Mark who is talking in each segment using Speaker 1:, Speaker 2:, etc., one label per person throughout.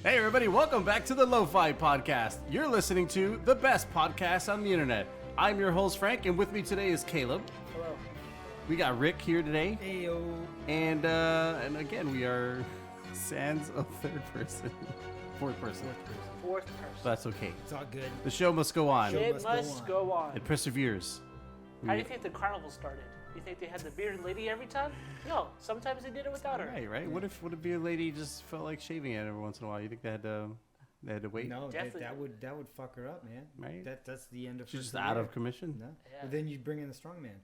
Speaker 1: Hey everybody, welcome back to the LoFi podcast. You're listening to the best podcast on the internet. I'm your host Frank, and with me today is Caleb.
Speaker 2: Hello.
Speaker 1: We got Rick here today.
Speaker 2: Heyo.
Speaker 1: And again, we are sans of third person. Fourth person.
Speaker 2: Fourth person.
Speaker 1: That's okay.
Speaker 3: It's all good.
Speaker 1: The show must go on.
Speaker 2: It must go on.
Speaker 1: It perseveres.
Speaker 2: How do you think the carnival started? You think they had the bearded lady every time? No, sometimes they did it without her.
Speaker 1: Right.
Speaker 3: Yeah.
Speaker 1: What if a bearded lady just felt like shaving it every once in a while? You think they had to wait?
Speaker 3: No,
Speaker 2: Definitely.
Speaker 3: that would fuck her up, man.
Speaker 1: Right?
Speaker 3: That's the end of
Speaker 1: She's
Speaker 3: her
Speaker 1: just
Speaker 3: career.
Speaker 1: out of commission.
Speaker 3: No.
Speaker 2: Yeah.
Speaker 3: But then you bring in the strong man.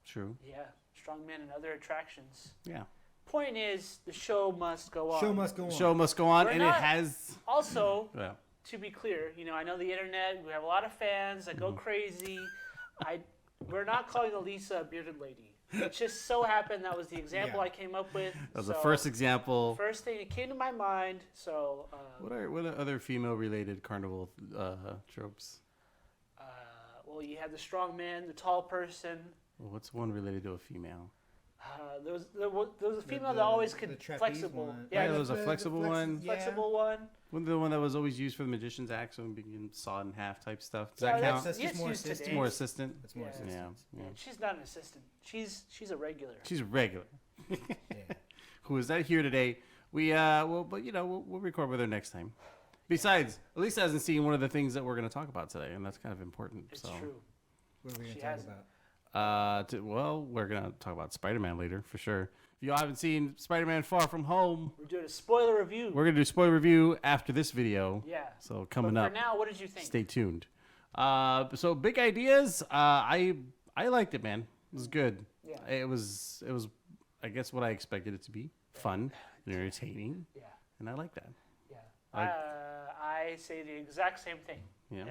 Speaker 1: True.
Speaker 2: Yeah, strong men and other attractions.
Speaker 1: Yeah.
Speaker 2: Point is, the show must go on.
Speaker 3: Show must go on.
Speaker 1: Show must go on,
Speaker 2: We're
Speaker 1: and
Speaker 2: not-
Speaker 1: it has.
Speaker 2: Also,
Speaker 1: Yeah.
Speaker 2: to be clear, I know the internet, we have a lot of fans that go crazy. We're not calling Elisa a bearded lady. It just so happened that was the example
Speaker 3: Yeah.
Speaker 2: I came up with.
Speaker 1: That was the first example.
Speaker 2: First thing that came to my mind. So,
Speaker 1: What are other female-related carnival tropes?
Speaker 2: well, you had the strong man, the tall person.
Speaker 1: Well, what's one related to a female?
Speaker 2: There was a female
Speaker 3: The-
Speaker 2: that always
Speaker 3: the
Speaker 2: could
Speaker 3: trapeze
Speaker 2: flexible.
Speaker 3: one.
Speaker 1: Yeah,
Speaker 2: Yeah,
Speaker 1: there was a
Speaker 3: the
Speaker 1: flexible one.
Speaker 3: yeah.
Speaker 2: flexible one.
Speaker 1: Wasn't the one that was always used for the magician's act, so being sawed in half type stuff? Does
Speaker 2: Yeah,
Speaker 1: that count?
Speaker 3: That's
Speaker 2: Yes,
Speaker 3: just more
Speaker 2: used
Speaker 3: assistant.
Speaker 2: today.
Speaker 1: More assistant.
Speaker 3: That's more
Speaker 2: Yeah.
Speaker 3: assistant.
Speaker 1: Yeah.
Speaker 2: She's not an assistant. She's a regular.
Speaker 1: She's regular.
Speaker 3: Yeah.
Speaker 1: Who is that here today? We'll record with her next time. Besides, Elisa hasn't seen one of the things that we're going to talk about today, and that's kind of important.
Speaker 2: It's
Speaker 1: so.
Speaker 2: true.
Speaker 3: What are we
Speaker 2: She
Speaker 3: going to talk
Speaker 2: hasn't.
Speaker 3: about?
Speaker 1: We're going to talk about Spider-Man later, for sure. If you haven't seen Spider-Man Far From Home,
Speaker 2: We're doing a spoiler review.
Speaker 1: we're going to do a spoiler review after this video.
Speaker 2: Yeah.
Speaker 1: So coming
Speaker 2: but
Speaker 1: up.
Speaker 2: for now, what did you think?
Speaker 1: Stay tuned. So big ideas. I liked it, man. It was good.
Speaker 2: Yeah.
Speaker 1: It was I guess what I expected it to be. Fun and entertaining.
Speaker 2: Yeah.
Speaker 1: And I like that.
Speaker 2: Yeah.
Speaker 1: I-
Speaker 2: I say the exact same thing.
Speaker 1: Yeah.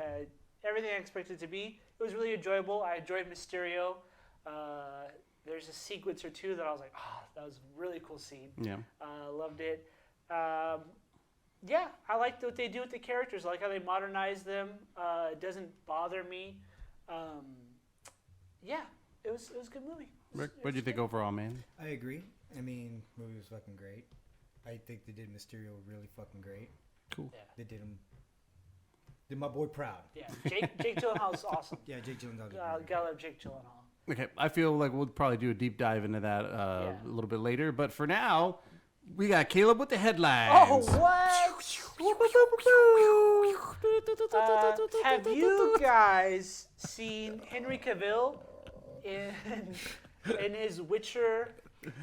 Speaker 2: Everything I expected it to be. It was really enjoyable. I enjoyed Mysterio. There's a sequence or two that I was like, that was a really cool scene.
Speaker 1: Yeah.
Speaker 2: Loved it. Yeah, I liked what they do with the characters. I like how they modernize them. It doesn't bother me. Yeah, it was a good movie.
Speaker 1: Rick, what do you think overall, man?
Speaker 3: I agree. I mean, movie was fucking great. I think they did Mysterio really fucking great.
Speaker 1: Cool.
Speaker 2: Yeah,
Speaker 3: They did my boy proud.
Speaker 2: yeah. Jake Gyllenhaal's awesome.
Speaker 3: Yeah, Jake Gyllenhaal did really
Speaker 2: Gotta love Jake Gyllenhaal.
Speaker 1: Okay, I feel like we'll probably do a deep dive into that a little bit later. But for now, we got Caleb with the headlines.
Speaker 2: Oh, what? Have you guys seen Henry Cavill in his Witcher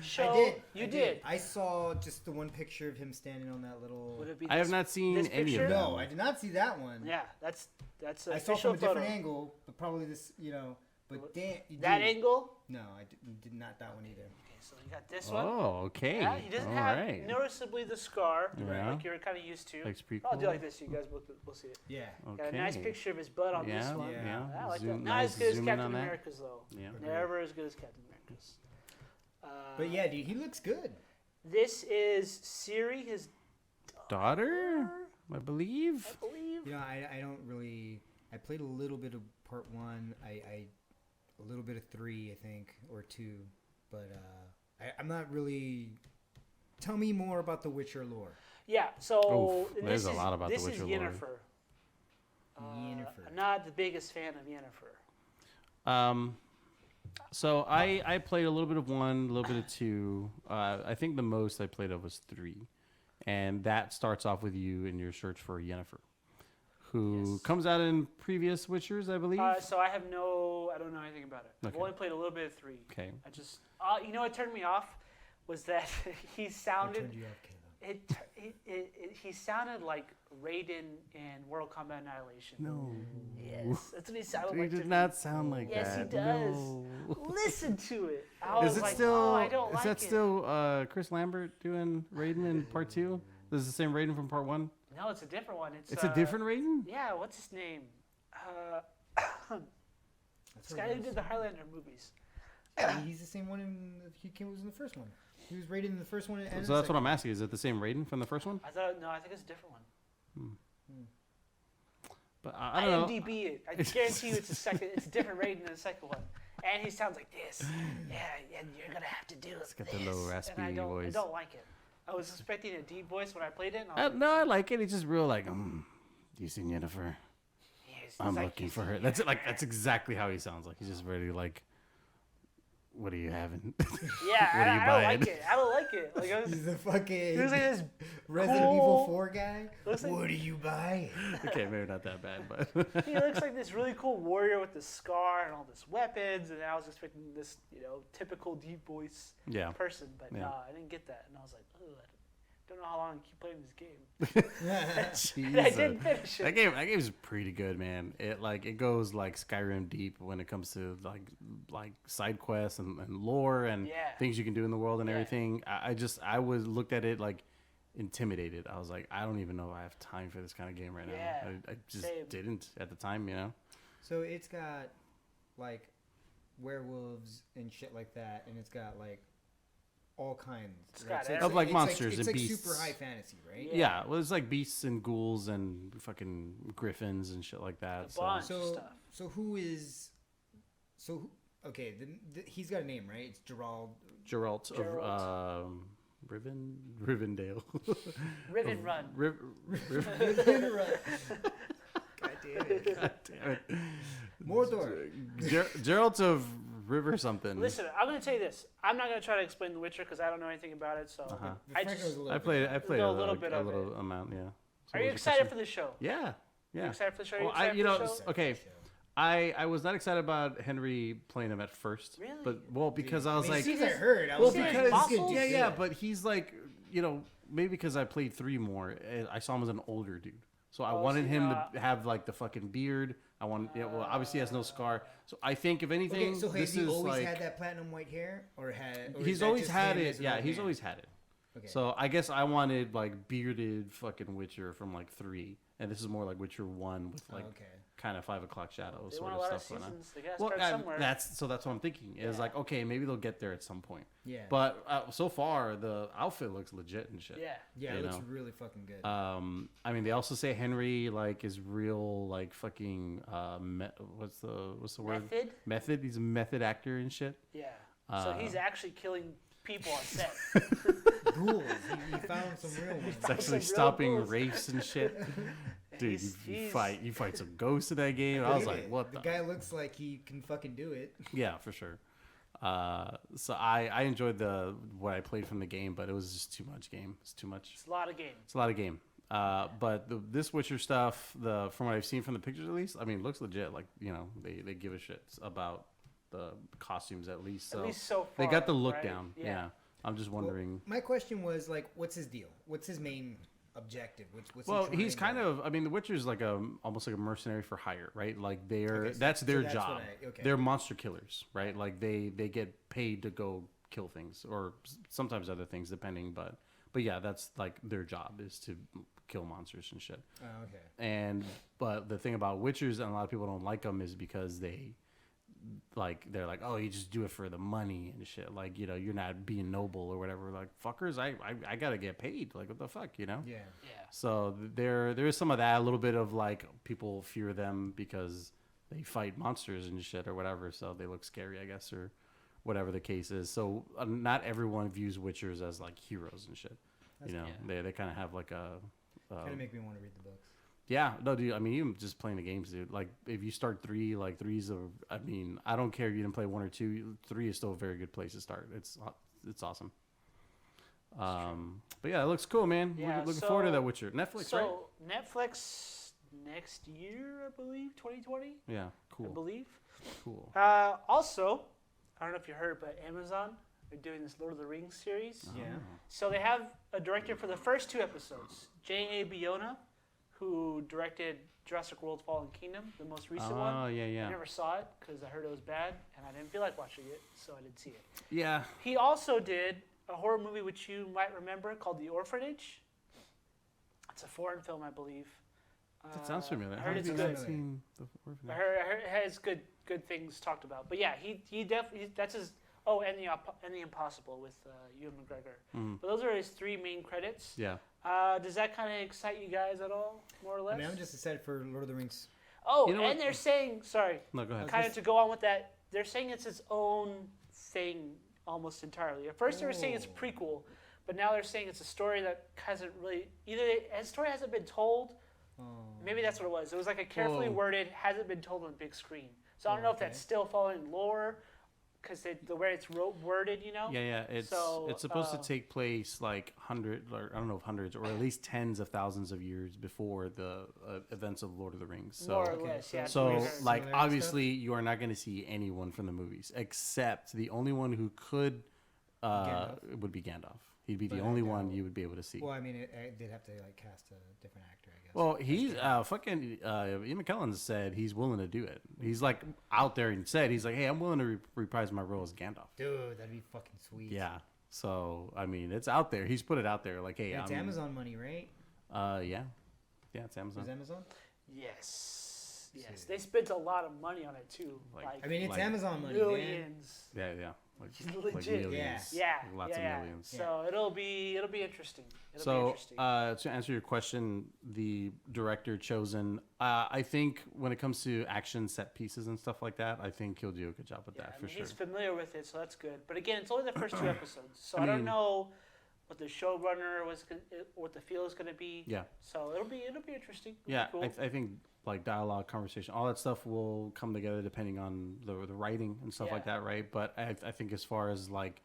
Speaker 2: show?
Speaker 3: I did.
Speaker 2: You
Speaker 3: I
Speaker 2: did.
Speaker 3: I saw just the one picture of him standing on that little.
Speaker 2: Would it be
Speaker 1: I have
Speaker 2: this-
Speaker 1: not seen
Speaker 2: this
Speaker 1: any
Speaker 2: picture?
Speaker 1: of them.
Speaker 3: No, I did not see that one.
Speaker 2: Yeah, that's an
Speaker 3: I saw
Speaker 2: official
Speaker 3: from a different
Speaker 2: photo.
Speaker 3: angle, but probably this, But damn,
Speaker 2: That angle?
Speaker 3: No, I did not that one either.
Speaker 2: Okay, so you got this one.
Speaker 1: Oh, okay.
Speaker 2: Yeah, he doesn't
Speaker 1: All
Speaker 2: have
Speaker 1: right.
Speaker 2: noticeably the scar
Speaker 1: Yeah.
Speaker 2: like you're kind of used to.
Speaker 1: Looks pretty
Speaker 2: I'll do
Speaker 1: cool.
Speaker 2: like this so you guys will see it.
Speaker 3: Yeah.
Speaker 1: Okay.
Speaker 2: Got a nice picture of his butt on this
Speaker 1: Yeah,
Speaker 2: one.
Speaker 3: yeah.
Speaker 2: I like that.
Speaker 1: Zoom-
Speaker 2: Not
Speaker 1: nice
Speaker 2: as good as
Speaker 1: zoom in
Speaker 2: Captain
Speaker 1: on that.
Speaker 2: America's though.
Speaker 1: Yeah.
Speaker 2: Never as good as Captain America's.
Speaker 3: But yeah, dude, he looks good.
Speaker 2: This is Siri, his
Speaker 1: Daughter, I believe.
Speaker 2: I believe.
Speaker 3: I don't really. I played a little bit of part 1. I a little bit of 3, I think, or 2, but I'm not really. Tell me more about the Witcher lore.
Speaker 2: Yeah, so
Speaker 1: Oof,
Speaker 2: and
Speaker 1: there's
Speaker 2: this
Speaker 1: a lot about The
Speaker 2: this
Speaker 1: Witcher
Speaker 2: is
Speaker 1: lore.
Speaker 2: Yennefer.
Speaker 3: Yennefer.
Speaker 2: I'm not the biggest fan of Yennefer.
Speaker 1: So I played a little bit of 1, a little bit of 2. I think the most I played of was 3, and that starts off with you in your search for Yennefer, who
Speaker 2: Yes.
Speaker 1: comes out in previous Witchers, I believe.
Speaker 2: So I don't know anything about it. I've
Speaker 1: Okay.
Speaker 2: only played a little bit of 3.
Speaker 1: Okay.
Speaker 2: I just, what turned me off was that he
Speaker 3: What
Speaker 2: sounded.
Speaker 3: turned you off, Caleb?
Speaker 2: He sounded like Raiden in Mortal Kombat Annihilation.
Speaker 1: No.
Speaker 2: Yes, that's what he sounded
Speaker 1: He
Speaker 2: like.
Speaker 1: did
Speaker 2: to
Speaker 1: not
Speaker 2: me.
Speaker 1: sound like
Speaker 2: Yes, he
Speaker 1: that.
Speaker 2: does.
Speaker 1: No.
Speaker 2: Listen to it. I was
Speaker 1: Is it
Speaker 2: like,
Speaker 1: still?
Speaker 2: oh, I don't
Speaker 1: is
Speaker 2: like
Speaker 1: that
Speaker 2: it.
Speaker 1: still Chris Lambert doing Raiden in part 2? This is the same Raiden from part 1.
Speaker 2: No, it's a different one.
Speaker 1: It's a different Raiden.
Speaker 2: Yeah, what's his name?
Speaker 3: That's
Speaker 2: This
Speaker 3: what
Speaker 2: guy
Speaker 3: it
Speaker 2: who did the Highlander movies.
Speaker 3: is. He's the same one he was in the first one. He was rated in the first one. And
Speaker 1: So that's what I'm asking. Is it the same Raiden from the first one?
Speaker 2: I think it's a different one.
Speaker 1: But I don't know.
Speaker 2: IMDb it. I guarantee you it's a different rating than the second one. And he sounds like this. Yeah, you're gonna have to do it.
Speaker 1: It's got the low raspy
Speaker 2: and I don't
Speaker 1: voice.
Speaker 2: like it. I was expecting a deep voice when I played it. And I was
Speaker 1: No, I like it. It's just real like, you seen Yennefer?
Speaker 2: he's
Speaker 1: I'm
Speaker 2: like,
Speaker 1: looking
Speaker 2: "You
Speaker 1: for
Speaker 2: see
Speaker 1: her.
Speaker 2: it."
Speaker 1: That's it. Like that's exactly how he sounds like. He's just very like, what are you having?
Speaker 2: Yeah,
Speaker 1: What are you
Speaker 2: I don't
Speaker 1: buying?
Speaker 2: like it. I don't like it. Like,
Speaker 3: He's the fucking
Speaker 2: he looks like this
Speaker 3: Resident
Speaker 2: cool-
Speaker 3: Evil 4 guy.
Speaker 2: looks like-
Speaker 3: What are you buying?
Speaker 1: Okay, maybe not that bad, but
Speaker 2: he looks like this really cool warrior with the scar and all this weapons, and I was expecting this, typical deep voice
Speaker 1: yeah.
Speaker 2: person, but
Speaker 1: Yeah.
Speaker 2: nah, I didn't get that, and I was like, ugh, I don't know how long I keep playing this game. And I
Speaker 1: Jesus.
Speaker 2: didn't finish
Speaker 1: That
Speaker 2: it.
Speaker 1: game's pretty good, man. It goes like Skyrim deep when it comes to like side quests and lore and
Speaker 2: Yeah.
Speaker 1: things you can do in the world and
Speaker 2: Yeah.
Speaker 1: everything. I was looked at it like intimidated. I was like, I don't even know if I have time for this kind of game right
Speaker 2: Yeah,
Speaker 1: now. I just
Speaker 2: same.
Speaker 1: didn't at the time,
Speaker 3: So it's got like werewolves and shit like that, and it's got like all kinds.
Speaker 2: It's got
Speaker 3: So
Speaker 1: Of, like,
Speaker 3: it's
Speaker 1: monsters
Speaker 3: it's
Speaker 1: and
Speaker 3: like
Speaker 1: beasts.
Speaker 3: super high fantasy, right?
Speaker 1: Yeah. Well, it's like beasts and ghouls and fucking griffins and shit like that.
Speaker 2: A
Speaker 1: So
Speaker 2: bunch.
Speaker 3: So
Speaker 2: Stuff.
Speaker 3: so who is so who, okay? He's got a name, right? It's Gerald.
Speaker 1: Geralt of Rivendell.
Speaker 2: Riven Run.
Speaker 3: God damn it.
Speaker 1: God damn it.
Speaker 3: Mordor.
Speaker 1: Geralt of River something.
Speaker 2: Listen, I'm going to tell you this. I'm not going to try to explain The Witcher because I don't know anything about it, so
Speaker 1: Uh-huh.
Speaker 2: I
Speaker 3: Frank
Speaker 2: just...
Speaker 3: knows a little
Speaker 1: I
Speaker 3: bit.
Speaker 1: played
Speaker 2: A little bit
Speaker 1: a
Speaker 2: of
Speaker 1: little
Speaker 2: it.
Speaker 1: amount, yeah. So
Speaker 2: Are
Speaker 1: what
Speaker 2: you
Speaker 1: was the
Speaker 2: excited
Speaker 1: question?
Speaker 2: for the show?
Speaker 1: Yeah,
Speaker 2: Are you
Speaker 1: yeah.
Speaker 2: excited for the show? Are you
Speaker 1: Well,
Speaker 2: excited for the show?
Speaker 1: okay. I was not excited about Henry playing him at first.
Speaker 2: Really?
Speaker 1: But because I was
Speaker 3: I mean,
Speaker 1: like,
Speaker 3: as soon as I heard, I
Speaker 1: well,
Speaker 3: was like,
Speaker 1: because
Speaker 3: this kid
Speaker 1: yeah,
Speaker 3: did
Speaker 1: yeah,
Speaker 3: good.
Speaker 1: but he's like, maybe because I played 3 more, I saw him as an older dude. So I
Speaker 2: Oh,
Speaker 1: wanted
Speaker 2: so
Speaker 1: him
Speaker 2: not-
Speaker 1: to have like the fucking beard. I want, well, obviously he has no scar. So I think if anything,
Speaker 3: Okay, so
Speaker 1: this
Speaker 3: has he
Speaker 1: is
Speaker 3: always
Speaker 1: like
Speaker 3: had that platinum white hair, or had? Or is
Speaker 1: he's
Speaker 3: that
Speaker 1: always
Speaker 3: just
Speaker 1: had
Speaker 3: him
Speaker 1: it.
Speaker 3: as an
Speaker 1: Yeah,
Speaker 3: old
Speaker 1: he's
Speaker 3: man?
Speaker 1: always had it.
Speaker 3: Okay.
Speaker 1: So I guess I wanted like bearded fucking Witcher from like 3, and this is more like Witcher 1 with like
Speaker 3: okay.
Speaker 1: kind of 5 o'clock shadows
Speaker 2: They
Speaker 1: sort
Speaker 2: want a
Speaker 1: of
Speaker 2: lot of
Speaker 1: stuff going on.
Speaker 2: seasons. They got to
Speaker 1: Well,
Speaker 2: start somewhere.
Speaker 1: that's what I'm thinking. Is
Speaker 2: Yeah.
Speaker 1: like, okay, maybe they'll get there at some point.
Speaker 3: Yeah.
Speaker 1: But so far, the outfit looks legit and shit.
Speaker 2: Yeah.
Speaker 3: yeah,
Speaker 1: you
Speaker 3: it looks
Speaker 1: know.
Speaker 3: really fucking good.
Speaker 1: I mean, they also say Henry like is real like fucking what's the word? Method. He's a method actor and shit.
Speaker 2: Yeah. So he's actually killing people on set.
Speaker 3: Ghouls. He found some real ones.
Speaker 1: It's actually
Speaker 2: some real
Speaker 1: stopping
Speaker 2: ghouls.
Speaker 1: rapes and shit. Dude, you fight some ghosts in that game. I was
Speaker 3: Look at
Speaker 1: like,
Speaker 3: it.
Speaker 1: what
Speaker 3: The guy looks like he can fucking do it.
Speaker 1: Yeah, for sure. So I enjoyed what I played from the game, but it was just too much game. It's too much.
Speaker 2: It's a lot of game.
Speaker 1: It's a lot of game. But this Witcher stuff, from what I've seen from the pictures at least, I mean, it looks legit. Like, they give a shit about the costumes at least. So
Speaker 2: At least so far.
Speaker 1: they got the look
Speaker 2: right?
Speaker 1: down. Yeah. I'm just wondering.
Speaker 3: My question was like, what's his deal? What's his main objective? What's
Speaker 1: Well,
Speaker 3: he
Speaker 1: he's
Speaker 3: trying
Speaker 1: kind
Speaker 3: to-
Speaker 1: of. I mean, the Witcher's like almost like a mercenary for hire, right? Like
Speaker 3: Okay, so-
Speaker 1: that's their
Speaker 3: so that's
Speaker 1: job.
Speaker 3: what okay.
Speaker 1: They're monster killers, right? Like they get paid to go kill things, or sometimes other things, depending. But yeah, that's like their job is to kill monsters and shit.
Speaker 3: Oh, okay.
Speaker 1: But the thing about Witchers and a lot of people don't like them is because they're like, oh, you just do it for the money and shit. Like, you're not being noble or whatever. Like, fuckers, I gotta get paid. Like, what the fuck,
Speaker 3: Yeah.
Speaker 2: Yeah.
Speaker 1: So there is some of that, a little bit of like people fear them because they fight monsters and shit or whatever. So they look scary, I guess, or whatever the case is. So not everyone views Witchers as like heroes and shit. They kind of have like a.
Speaker 3: Kind of make me want to read the books.
Speaker 1: Yeah, no, dude. I mean, even just playing the games, dude. Like, if you start 3, like 3's I mean, I don't care if you didn't play 1 or 2. 3 is still a very good place to start. It's awesome. But yeah, it looks cool, man.
Speaker 2: Yeah,
Speaker 1: looking forward to that Witcher. Netflix,
Speaker 2: so
Speaker 1: right?
Speaker 2: Netflix next year, I believe, 2020.
Speaker 1: Yeah,
Speaker 2: I
Speaker 1: cool,
Speaker 2: believe.
Speaker 1: cool.
Speaker 2: Also, I don't know if you heard, but Amazon are doing this Lord of the Rings series.
Speaker 3: Yeah.
Speaker 2: So they have a director for the first 2 episodes, J.A. Bayona, who directed Jurassic World: Fallen Kingdom, the most recent one.
Speaker 1: Oh, yeah,
Speaker 2: I
Speaker 1: yeah,
Speaker 2: never saw it because I heard it was bad, and I didn't feel like watching it, so I didn't see it.
Speaker 1: yeah.
Speaker 2: He also did a horror movie which you might remember called The Orphanage. It's a foreign film, I believe.
Speaker 1: That sounds familiar.
Speaker 2: I heard it's
Speaker 1: have
Speaker 2: good.
Speaker 1: seen The
Speaker 2: I
Speaker 1: Orphanage.
Speaker 2: heard it has good things talked about. But yeah, he definitely, that's his. Oh, and the Impossible with Ewan McGregor.
Speaker 1: Mhm.
Speaker 2: But those are his 3 main credits.
Speaker 1: Yeah.
Speaker 2: Does that kind of excite you guys at all, more or less?
Speaker 3: I mean, I'm just excited for Lord of the Rings.
Speaker 2: Oh,
Speaker 1: You know
Speaker 2: and
Speaker 1: what?
Speaker 2: they're saying, sorry,
Speaker 1: No, go ahead.
Speaker 2: kind of to go on with that, they're saying it's its own thing almost entirely. At first they were saying it's a
Speaker 3: Oh.
Speaker 2: prequel, but now they're saying it's a story that hasn't really a story hasn't been told. Maybe that's what it was. It was like a carefully worded, hasn't been told on the big screen. So I don't know if that's still following lore, because the way it's worded, you know.
Speaker 1: Yeah. It's supposed to take place like hundreds, or I don't know if hundreds, or at least tens of thousands of years before the events of Lord of the Rings. So,
Speaker 2: more or less, yeah.
Speaker 1: So like obviously you are not going to see anyone from the movies, except the only one who could would be Gandalf. He'd be the only one you would be able to see.
Speaker 3: Well, I mean, they'd have to like cast a different actor, I guess.
Speaker 1: Well, he's fucking Ian McKellen said he's willing to do it. He's like out there and said he's like, hey, I'm willing to reprise my role as Gandalf.
Speaker 3: Dude, that'd be fucking sweet.
Speaker 1: Yeah. So I mean, it's out there. He's put it out there. Like, hey,
Speaker 3: it's Amazon money, right?
Speaker 1: Yeah, it's Amazon.
Speaker 3: Is Amazon?
Speaker 2: Yes. They spent a lot of money on it too.
Speaker 3: I mean, it's Amazon money,
Speaker 2: millions.
Speaker 1: Man. Yeah.
Speaker 2: Legit.
Speaker 1: Like millions.
Speaker 2: Yeah.
Speaker 1: Lots of millions.
Speaker 2: So it'll be interesting.
Speaker 1: To answer your question, the director chosen, I think when it comes to action set pieces and stuff like that, I think he'll do a good job with that for sure.
Speaker 2: He's familiar with it, so that's good. But again, it's only the first 2 episodes, so I don't know what the showrunner what the feel is going to be. Yeah. So it'll be interesting.
Speaker 1: It'll be cool. I think like dialogue, conversation, all that stuff will come together depending on the writing and stuff like that, right? But I think as far as like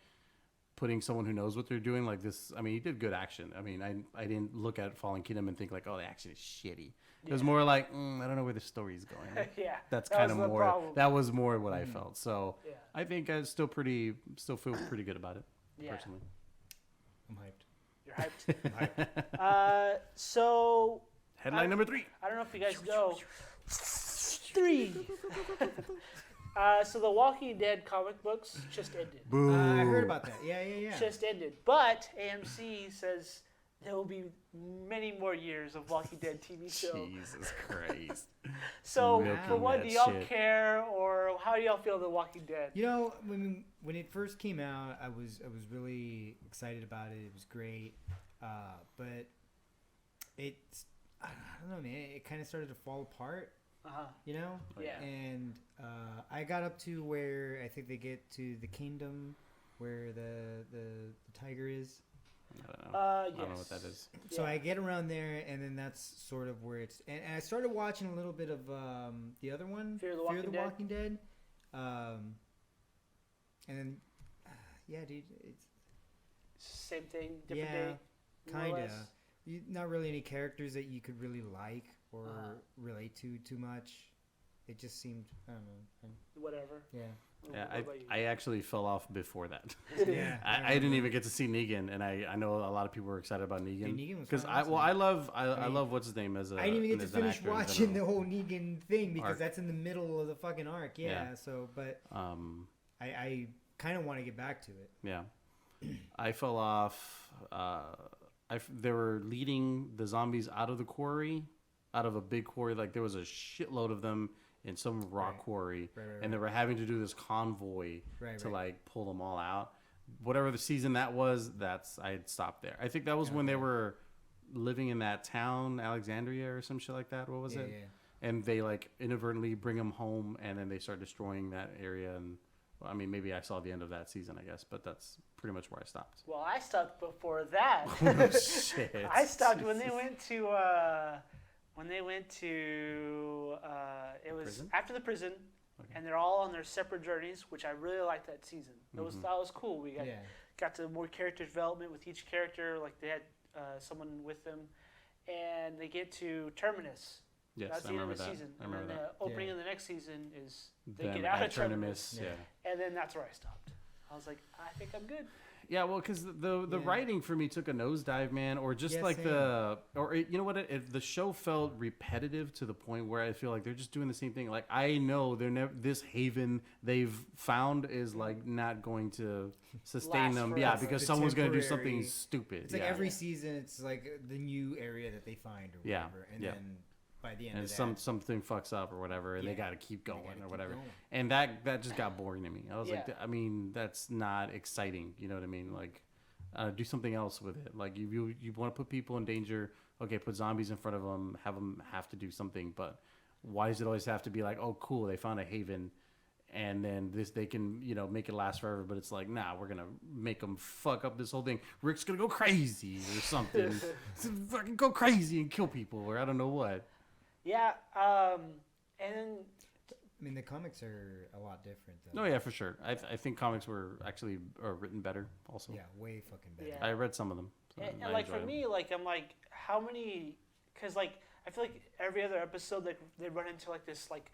Speaker 1: putting someone who knows what they're doing like this, I mean, he did good action. I mean, I didn't look at Fallen Kingdom and think like, oh, the action is shitty. It was more like, I don't know where the story's going. That's kind of more. Problem. That was more what I felt. So I think I still feel pretty good about it personally.
Speaker 3: I'm hyped.
Speaker 2: You're hyped. I'm hyped. So
Speaker 1: headline number 3.
Speaker 2: I don't know if you guys know. 3. So the Walking Dead comic books just ended.
Speaker 3: I heard about that. Yeah.
Speaker 2: Just ended. But AMC says there will be many more years of Walking Dead TV show.
Speaker 1: Jesus Christ.
Speaker 2: So, for what, do y'all care, or how do y'all feel The Walking Dead?
Speaker 3: You know, when it first came out, I was really excited about it. It was great. But it's, I don't know, man. It kind of started to fall apart. You know?
Speaker 2: Yeah.
Speaker 3: And I got up to where I think they get to the kingdom where the tiger is.
Speaker 1: I don't know. I don't know what that is.
Speaker 3: So I get around there, and then that's sort of where it's. And I started watching a little bit of the other one,
Speaker 2: Fear the Walking
Speaker 3: Dead. And then, dude, it's
Speaker 2: same thing, different day.
Speaker 3: Kinda. Not really any characters that you could really like or relate to too much. It just seemed, I don't know.
Speaker 2: Whatever.
Speaker 3: Yeah.
Speaker 1: Yeah, I actually fell off before that.
Speaker 3: Yeah,
Speaker 1: I didn't even get to see Negan, and I know a lot of people were excited about Negan because
Speaker 3: awesome.
Speaker 1: I love what's his name as a.
Speaker 3: I didn't even get to finish watching the whole Negan thing because that's in the middle of the fucking arc. Yeah. So, but I kind of want to get back to it.
Speaker 1: Yeah, I fell off. They were leading the zombies out of the quarry, out of a big quarry. Like there was a shitload of them in some rock quarry, and they were having to do this convoy to like pull them all out. Whatever the season that was, I had stopped there. I think that was when they were living in that town, Alexandria or some shit like that. What was it? Yeah. And they like inadvertently bring them home, and then they start destroying that area. And well, I mean, maybe I saw the end of that season, I guess, but that's pretty much where I stopped.
Speaker 2: Well, I stopped before that.
Speaker 1: Oh, shit.
Speaker 2: I stopped when they went to. It was
Speaker 1: prison?
Speaker 2: After the prison, and they're all on their separate journeys, which I really liked that season. That was cool. We got to more character development with each character. Like they had someone with them, and they get to Terminus.
Speaker 1: Yes,
Speaker 2: that's the end of the season.
Speaker 1: I remember that.
Speaker 2: The opening of the next season is they
Speaker 1: Them
Speaker 2: get out
Speaker 1: at
Speaker 2: of Terminus,
Speaker 1: Yeah.
Speaker 2: and then that's where I stopped. I was like, I think I'm good.
Speaker 1: Yeah, well, because the writing for me took a nosedive, man, or just like
Speaker 3: same.
Speaker 1: you know what? The show felt repetitive to the point where I feel like they're just doing the same thing. Like I know this haven they've found is like not going to sustain them, because someone's going to do something stupid.
Speaker 3: It's like every season, it's like the new area that they find or whatever, and then by the end of that,
Speaker 1: something fucks up or whatever, and they got to keep going or whatever. And that just got boring to me. I was like, I mean, that's not exciting. You know what I mean? Like, do something else with it. Like, you want to put people in danger. Okay, put zombies in front of them have to do something. But why does it always have to be like, oh, cool, they found a haven, and then they can make it last forever. But it's like, nah, we're gonna make them fuck up this whole thing. Rick's gonna go crazy or something, fucking go crazy and kill people, or I don't know what.
Speaker 2: Yeah, and
Speaker 3: I mean, the comics are a lot different, though.
Speaker 1: No, yeah, for sure. I think comics were actually written better, also.
Speaker 3: Yeah, way fucking better.
Speaker 2: Yeah.
Speaker 1: I read some of them. So
Speaker 2: and
Speaker 1: I
Speaker 2: like for
Speaker 1: enjoyed them.
Speaker 2: me, like I'm like, how many? Because like I feel like every other episode, like they run into like this like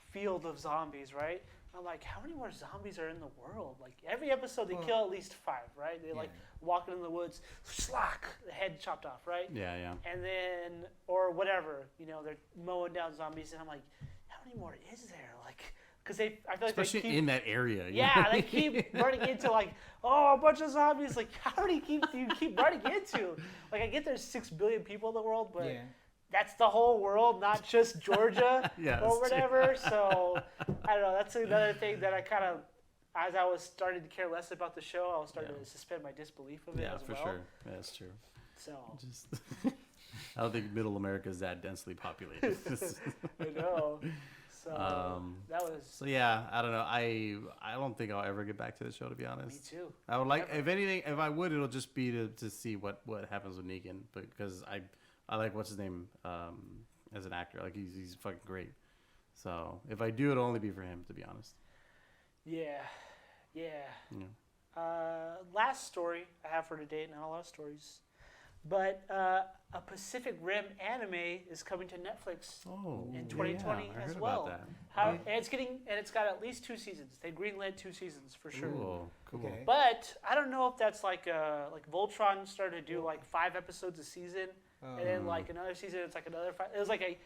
Speaker 2: field of zombies, right? And I'm like, how many more zombies are in the world? Like every episode, they kill at least 5, right? They like walking in the woods, slack, the head chopped off, right?
Speaker 1: Yeah, yeah.
Speaker 2: And then or whatever, they're mowing down zombies, and I'm like, how many more is there? Like, because I feel like
Speaker 1: Especially
Speaker 2: they keep,
Speaker 1: in that area.
Speaker 2: yeah, they keep running into like, a bunch of zombies. Like, how many do you keep running into? Like, I get there's 6 billion people in the world, but that's the whole world, not just Georgia or whatever. So I don't know. That's another thing that I kind of, as I was starting to care less about the show, I was starting to suspend my disbelief of it as well.
Speaker 1: Yeah, for sure. Yeah, that's true.
Speaker 2: So
Speaker 1: Just, I don't think Middle America is that densely populated.
Speaker 2: I know. So that was.
Speaker 1: So yeah, I don't know. I don't think I'll ever get back to the show, to be honest.
Speaker 2: Me too.
Speaker 1: I would like, if anything, if I would, it'll just be to see what happens with Negan, because I like what's his name as an actor. Like he's fucking great. So if I do, it'll only be for him, to be honest.
Speaker 2: Yeah. Last story I have for today. Not a lot of stories, but a Pacific Rim anime is coming to Netflix in 2020 as well. And it's got at least 2 seasons. They greenlit 2 seasons for sure.
Speaker 1: Cool.
Speaker 3: Okay.
Speaker 2: But I don't know if that's like Voltron started to do like 5 episodes a season, and then like another season it's like another 5. It was like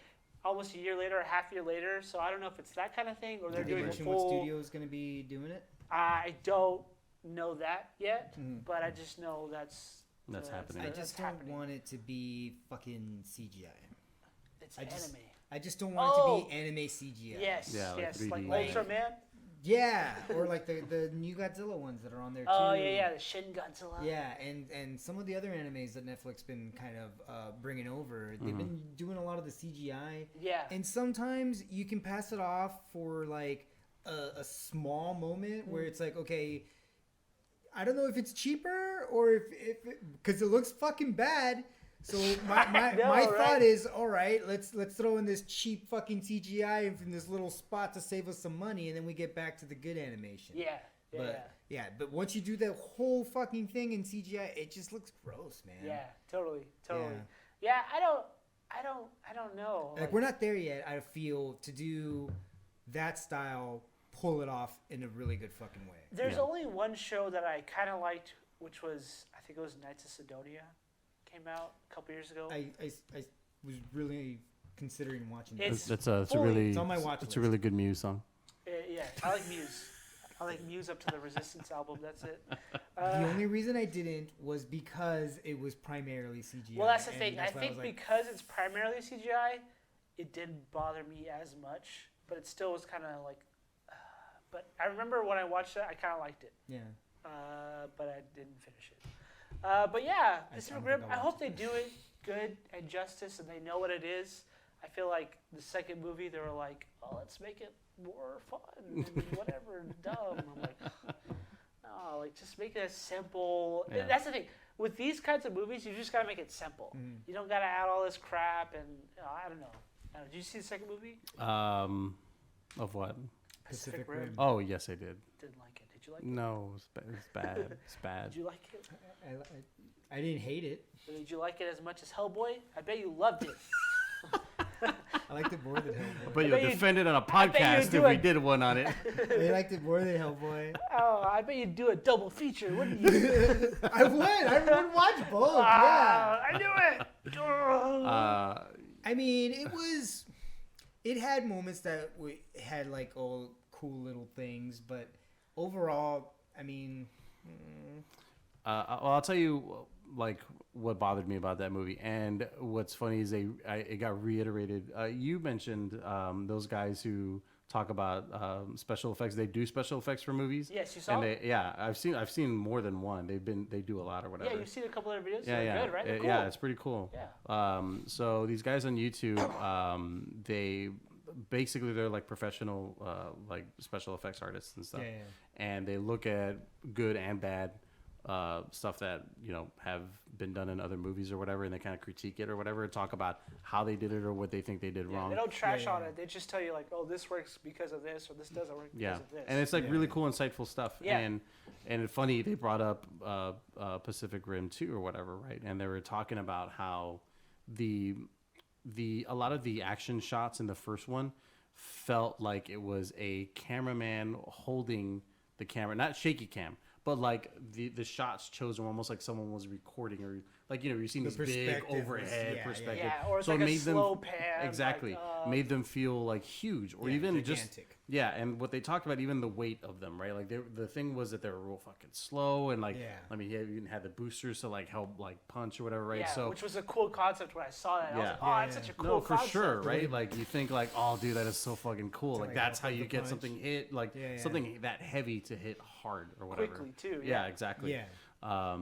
Speaker 2: almost a year later, a half year later. So I don't know if it's that kind of thing or they're doing a full.
Speaker 3: What studio is going to be doing it?
Speaker 2: I don't know that yet, but I just know that's
Speaker 1: happening.
Speaker 3: I just don't want it to be fucking CGI.
Speaker 2: It's anime.
Speaker 3: I just don't want it to be anime CGI.
Speaker 2: Yes,
Speaker 1: Yeah, like
Speaker 2: yes,
Speaker 1: 3D.
Speaker 2: like Ultraman.
Speaker 3: Yeah, or like the new Godzilla ones that are on there too.
Speaker 2: Oh yeah, the Shin Godzilla.
Speaker 3: Yeah, and some of the other animes that Netflix been kind of bringing over, they've been doing a lot of the CGI.
Speaker 2: Yeah.
Speaker 3: And sometimes you can pass it off for like a small moment where it's like, okay, I don't know if it's cheaper or if because it looks fucking bad. So my thought is, all right, let's throw in this cheap fucking CGI from this little spot to save us some money, and then we get back to the good animation. But once you do that whole fucking thing in CGI, it just looks gross, man.
Speaker 2: Yeah, totally. Yeah, I don't know.
Speaker 3: Like we're not there yet. I feel to do that style, pull it off in a really good fucking way.
Speaker 2: There's only one show that I kind of liked, which was I think it was Knights of Sidonia. Came out a couple years ago.
Speaker 3: I was really considering watching
Speaker 2: It's
Speaker 3: this.
Speaker 1: It's a really
Speaker 3: It's on my watch
Speaker 1: it's a really good Muse song.
Speaker 2: Yeah, I like Muse. I like Muse up to the Resistance album. That's it.
Speaker 3: The only reason I didn't was because it was primarily CGI.
Speaker 2: Well, that's the thing. I
Speaker 3: That's why
Speaker 2: think
Speaker 3: was like,
Speaker 2: because it's primarily CGI, it didn't bother me as much. But it still was kind of like. But I remember when I watched it, I kind of liked it.
Speaker 3: yeah.
Speaker 2: But I didn't finish it. But yeah, Pacific Rim. I hope they do it good and justice, and they know what it is. I feel like the second movie, they were like, "Oh, let's make it more fun and whatever, dumb." I'm like, no, like just make it as simple.
Speaker 1: Yeah.
Speaker 2: That's the thing. With these kinds of movies, you just gotta make it simple. You don't gotta add all this crap, and I don't know. Did you see the second movie?
Speaker 1: Of what?
Speaker 3: Pacific Rim.
Speaker 1: Oh yes, I did.
Speaker 2: Didn't like it. Did you like it?
Speaker 1: No, it's bad. It's bad.
Speaker 2: Did you like it?
Speaker 3: I didn't hate it.
Speaker 2: Did you like it as much as Hellboy? I bet you loved it.
Speaker 3: I liked it more than Hellboy.
Speaker 1: But you'll
Speaker 2: you-
Speaker 1: defend it on a
Speaker 2: I bet
Speaker 1: podcast
Speaker 2: you
Speaker 1: if
Speaker 2: do
Speaker 1: we
Speaker 2: it.
Speaker 1: did one on it.
Speaker 3: I liked it more than Hellboy.
Speaker 2: Oh, I bet you'd do a double feature, wouldn't you?
Speaker 3: I would. I would watch both. Yeah.
Speaker 2: I knew it.
Speaker 3: I mean, it had moments that we had like all cool little things, but overall, I mean.
Speaker 1: Well, I'll tell you, like, what bothered me about that movie, and what's funny is it got reiterated. You mentioned those guys who talk about special effects. They do special effects for movies.
Speaker 2: Yes, you saw.
Speaker 1: And I've seen more than one. They do a lot or whatever.
Speaker 2: Yeah, you've seen a couple of their videos.
Speaker 1: Yeah,
Speaker 2: They're good, right? They're cool.
Speaker 1: Yeah, it's pretty cool.
Speaker 2: Yeah.
Speaker 1: So these guys on YouTube, basically they're like professional like special effects artists and stuff, and they look at good and bad stuff that have been done in other movies or whatever, and they kind of critique it or whatever, and talk about how they did it or what they think they did wrong.
Speaker 2: They don't trash on it. They just tell you like, oh, this works because of this, or this doesn't work because of this.
Speaker 1: And it's like really cool, insightful stuff. And it's funny, they brought up Pacific Rim 2 or whatever, right? And they were talking about how a lot of the action shots in the first one felt like it was a cameraman holding the camera, not shaky cam, but like the shots chosen were almost like someone was recording, or like you're seeing this big overhead perspective.
Speaker 2: Yeah, or it's
Speaker 1: so
Speaker 2: like
Speaker 1: it made
Speaker 2: a slow pan.
Speaker 1: Exactly,
Speaker 2: like,
Speaker 1: made them feel like huge, or even
Speaker 3: gigantic.
Speaker 1: and what they talked about, even the weight of them, right? Like the thing was that they were real fucking slow, and like I mean, you even had the boosters to like help like punch or whatever, right?
Speaker 2: Yeah,
Speaker 1: so
Speaker 2: which was a cool concept when I saw that. I was like, oh, that's such a cool
Speaker 1: for
Speaker 2: concept.
Speaker 1: sure, right? Like you think like, oh, dude, that is so fucking cool. Like that's how you get
Speaker 3: punch.
Speaker 1: something hit, like something that heavy to hit hard or whatever.
Speaker 2: Quickly too.
Speaker 1: Yeah, exactly.
Speaker 3: Yeah.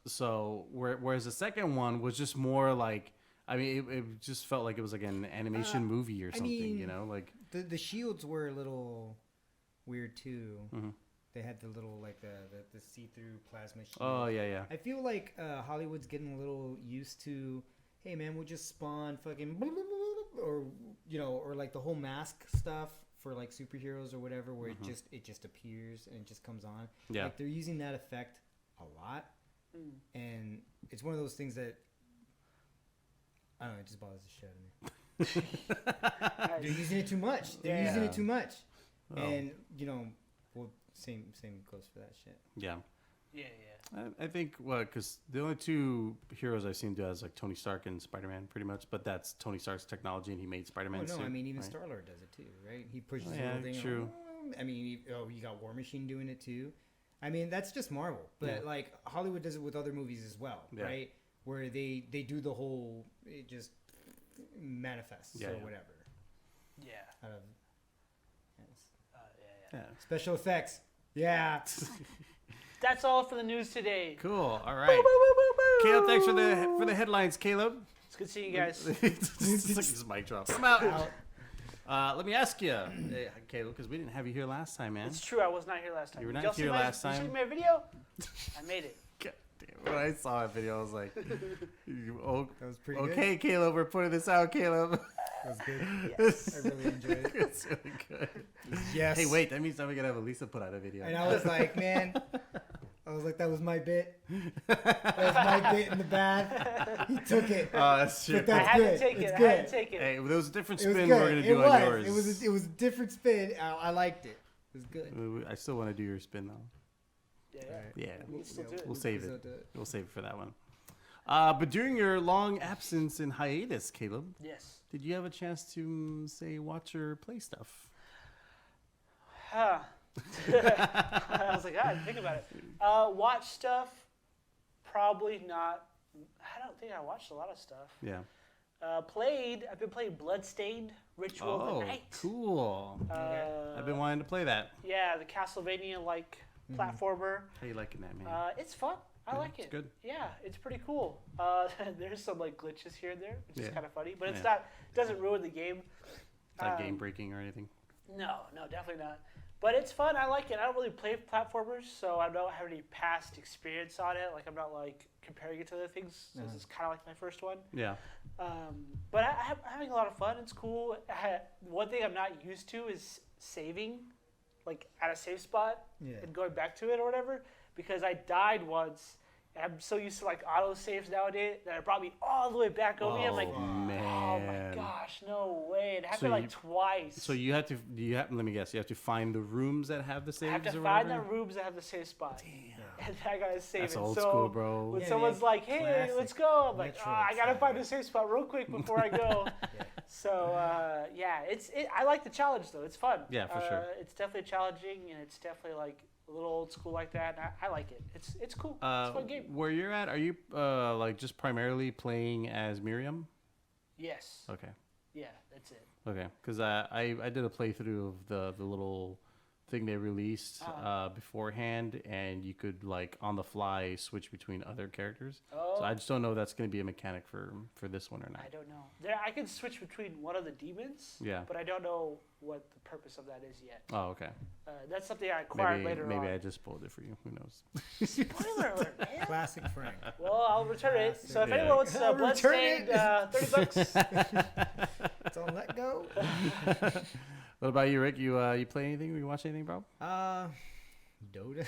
Speaker 1: So whereas the second one was just more like, I mean, it just felt like it was like an animation movie or something, like
Speaker 3: the shields were a little weird too.
Speaker 1: Mm-hmm.
Speaker 3: They had the little like the see-through plasma shield.
Speaker 1: Oh yeah.
Speaker 3: I feel like Hollywood's getting a little used to, hey man, we'll just spawn fucking or or like the whole mask stuff for like superheroes or whatever, where it just appears and it just comes on.
Speaker 1: Yeah.
Speaker 3: Like they're using that effect a lot, and it's one of those things that I don't know, it just bothers the shit out of me. They're using it too much. They're using it too much, and well, same goes for that shit.
Speaker 1: Yeah.
Speaker 2: Yeah.
Speaker 1: I think because the only two heroes I've seen do that is like Tony Stark and Spider-Man, pretty much. But that's Tony Stark's technology, and he made Spider-Man.
Speaker 3: Oh no,
Speaker 1: suit,
Speaker 3: I mean even
Speaker 1: right?
Speaker 3: Star-Lord does it too, right? He pushes the
Speaker 1: yeah,
Speaker 3: whole thing.
Speaker 1: True.
Speaker 3: I mean, you got War Machine doing it too. I mean, that's just Marvel, but like Hollywood does it with other movies as well, right? Where they do the whole, it just manifests or whatever.
Speaker 2: Yeah.
Speaker 3: Out of
Speaker 1: Yeah.
Speaker 3: special effects. Yeah.
Speaker 2: That's all for the news today.
Speaker 1: Cool. All right. Caleb, thanks for the headlines, Caleb.
Speaker 2: It's good seeing you guys.
Speaker 1: It's like this mic drop. I'm out. Let me ask you, Caleb, because we didn't have you here last time, man.
Speaker 2: It's true. I was not here last time.
Speaker 1: You were not here last time.
Speaker 2: Did you see my video? I made it.
Speaker 1: God damn, when I saw that video, I was like,
Speaker 3: That was pretty good.
Speaker 1: okay, Caleb, we're putting this out, Caleb.
Speaker 3: That was good.
Speaker 2: Yes.
Speaker 3: I really enjoyed it.
Speaker 1: It's really good.
Speaker 3: Yes.
Speaker 1: Hey, wait, that means now we gotta have Elisa put out a video.
Speaker 3: And I was like, man, that was my bit. That was my bit in the bath. He took it.
Speaker 1: Oh, that's true.
Speaker 3: But that's
Speaker 2: I had
Speaker 3: good.
Speaker 2: to take it.
Speaker 3: It's
Speaker 2: I
Speaker 3: good.
Speaker 2: had to take it.
Speaker 1: Hey, there was a different
Speaker 3: It was
Speaker 1: spin
Speaker 3: good.
Speaker 1: we're gonna
Speaker 3: It
Speaker 1: do
Speaker 3: was.
Speaker 1: on yours.
Speaker 3: It was a different spin. I liked it. It was good.
Speaker 1: I still want to do your spin though.
Speaker 2: Yeah.
Speaker 1: Yeah,
Speaker 2: We can still do it.
Speaker 1: we'll save it. We'll save it for that one. But during your long absence and hiatus, Caleb,
Speaker 2: Yes.
Speaker 1: did you have a chance to say watch or play stuff?
Speaker 2: Huh. I was like, I didn't think about it. Watch stuff? Probably not. I don't think I watched a lot of stuff.
Speaker 1: Yeah.
Speaker 2: I've been playing Bloodstained Ritual of the Night.
Speaker 1: Cool. I've been wanting to play that.
Speaker 2: Yeah, the Castlevania-like platformer.
Speaker 1: How you liking that, man?
Speaker 2: It's fun. I like
Speaker 1: it's
Speaker 2: it.
Speaker 1: good.
Speaker 2: Yeah, it's pretty cool. There's some like glitches here and there, which is kind of funny, but it's
Speaker 1: Yeah.
Speaker 2: not. It doesn't ruin the game.
Speaker 1: Not game breaking or anything.
Speaker 2: No, definitely not. But it's fun. I like it. I don't really play platformers, so I don't have any past experience on it. Like I'm not like comparing it to other things. So this is kind of like my first one.
Speaker 1: Yeah.
Speaker 2: But I'm having a lot of fun. It's cool. One thing I'm not used to is saving, like at a save spot and going back to it or whatever, because I died once. And I'm so used to like auto saves nowadays that it brought me all the way back over here. I'm like,
Speaker 1: man.
Speaker 2: oh my gosh, no way! It happened like twice.
Speaker 1: So let me guess, you have to find the rooms that have the saves.
Speaker 2: I have to
Speaker 1: or
Speaker 2: find
Speaker 1: whatever?
Speaker 2: the rooms that have the save spot.
Speaker 1: Damn.
Speaker 2: And I gotta save
Speaker 1: That's
Speaker 2: it.
Speaker 1: old
Speaker 2: so
Speaker 1: school, bro.
Speaker 2: when
Speaker 3: Yeah,
Speaker 2: someone's like, "Hey,
Speaker 3: classic
Speaker 2: let's go," I'm like,
Speaker 3: Metro
Speaker 2: I gotta
Speaker 3: style.
Speaker 2: find a safe spot real quick before I go. So I like the challenge though. It's fun.
Speaker 1: Yeah, for sure.
Speaker 2: It's definitely challenging, and it's definitely like a little old school like that. And I like it. It's cool. It's a fun game.
Speaker 1: Where you're at, are you like just primarily playing as Miriam?
Speaker 2: Yes.
Speaker 1: Okay.
Speaker 2: Yeah, that's it.
Speaker 1: Okay, because I did a playthrough of the little thing they released beforehand, and you could like on the fly switch between other characters.
Speaker 2: Oh.
Speaker 1: So I just don't know if that's going to be a mechanic for this one or not.
Speaker 2: I don't know. I can switch between one of the demons.
Speaker 1: Yeah.
Speaker 2: But I don't know what the purpose of that is yet.
Speaker 1: Oh, okay.
Speaker 2: That's something I acquired later on.
Speaker 1: Maybe I just spoiled it for you. Who knows?
Speaker 2: Spoiler alert, man.
Speaker 3: Classic Frank.
Speaker 2: Well, I'll return it. So if
Speaker 1: Yeah.
Speaker 2: anyone wants
Speaker 3: I'll
Speaker 2: Bloodstained,
Speaker 3: return
Speaker 2: $30.
Speaker 3: It's on let go.
Speaker 1: What about you, Rick? You play anything? You watch anything, bro?
Speaker 3: Dota.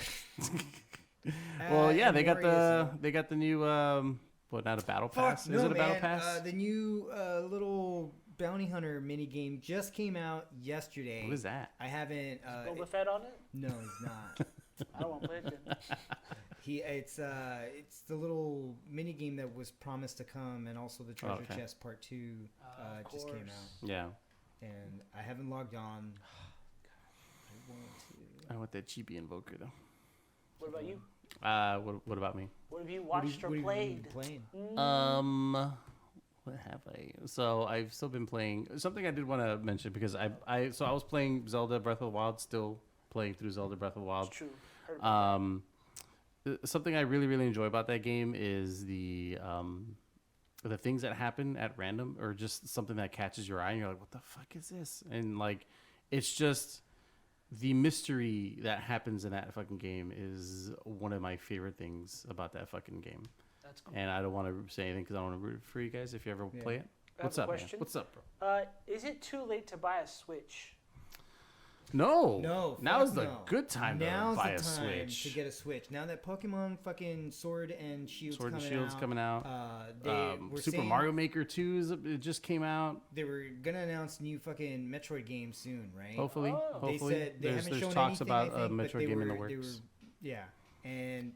Speaker 1: Well, yeah,
Speaker 3: and
Speaker 1: they got
Speaker 3: Warriors,
Speaker 1: the new not a battle pass?
Speaker 3: Fuck,
Speaker 1: Is
Speaker 3: no,
Speaker 1: it a battle
Speaker 3: man.
Speaker 1: pass?
Speaker 3: The new little bounty hunter mini game just came out yesterday.
Speaker 1: What is that?
Speaker 3: I haven't.
Speaker 2: Boba Fett on it?
Speaker 3: No, he's not.
Speaker 2: I don't want to play it then.
Speaker 3: It's the little mini game that was promised to come, and also the Treasure Chest Part 2 just came out.
Speaker 1: Yeah.
Speaker 3: And I haven't logged on.
Speaker 1: I want that cheapy invoker though.
Speaker 2: What about you?
Speaker 1: What about me?
Speaker 2: What have you watched or played?
Speaker 1: What have I? So I've still been playing something I did want to mention because I was playing Zelda Breath of the Wild, still playing through Zelda Breath of the Wild.
Speaker 2: It's true.
Speaker 1: Something I really enjoy about that game is the things that happen at random, or just something that catches your eye and you're like, what the fuck is this? And like, it's just the mystery that happens in that fucking game is one of my favorite things about that fucking game.
Speaker 2: That's cool.
Speaker 1: And I don't want to say anything because I don't want to root for you guys if you ever play it.
Speaker 2: I
Speaker 1: What's
Speaker 2: have
Speaker 1: up,
Speaker 2: a
Speaker 1: man?
Speaker 2: question.
Speaker 1: What's up, bro?
Speaker 2: Is it too late to buy a Switch?
Speaker 3: No.
Speaker 1: Now's the
Speaker 3: no.
Speaker 1: good time
Speaker 3: Now's
Speaker 1: to buy
Speaker 3: the
Speaker 1: a
Speaker 3: time
Speaker 1: Switch.
Speaker 3: to get a Switch. Now that Pokemon fucking Sword and Shield's
Speaker 1: coming out.
Speaker 3: They were
Speaker 1: Super
Speaker 3: saying
Speaker 1: Mario Maker 2 it just came out.
Speaker 3: they were gonna announce new fucking Metroid games soon, right?
Speaker 1: Hopefully,
Speaker 2: Oh.
Speaker 1: hopefully.
Speaker 3: They said they
Speaker 1: there's
Speaker 3: haven't shown
Speaker 1: talks
Speaker 3: anything,
Speaker 1: about
Speaker 3: I think,
Speaker 1: a
Speaker 3: but
Speaker 1: Metroid
Speaker 3: they
Speaker 1: game in the
Speaker 3: were- they
Speaker 1: works.
Speaker 3: Yeah, and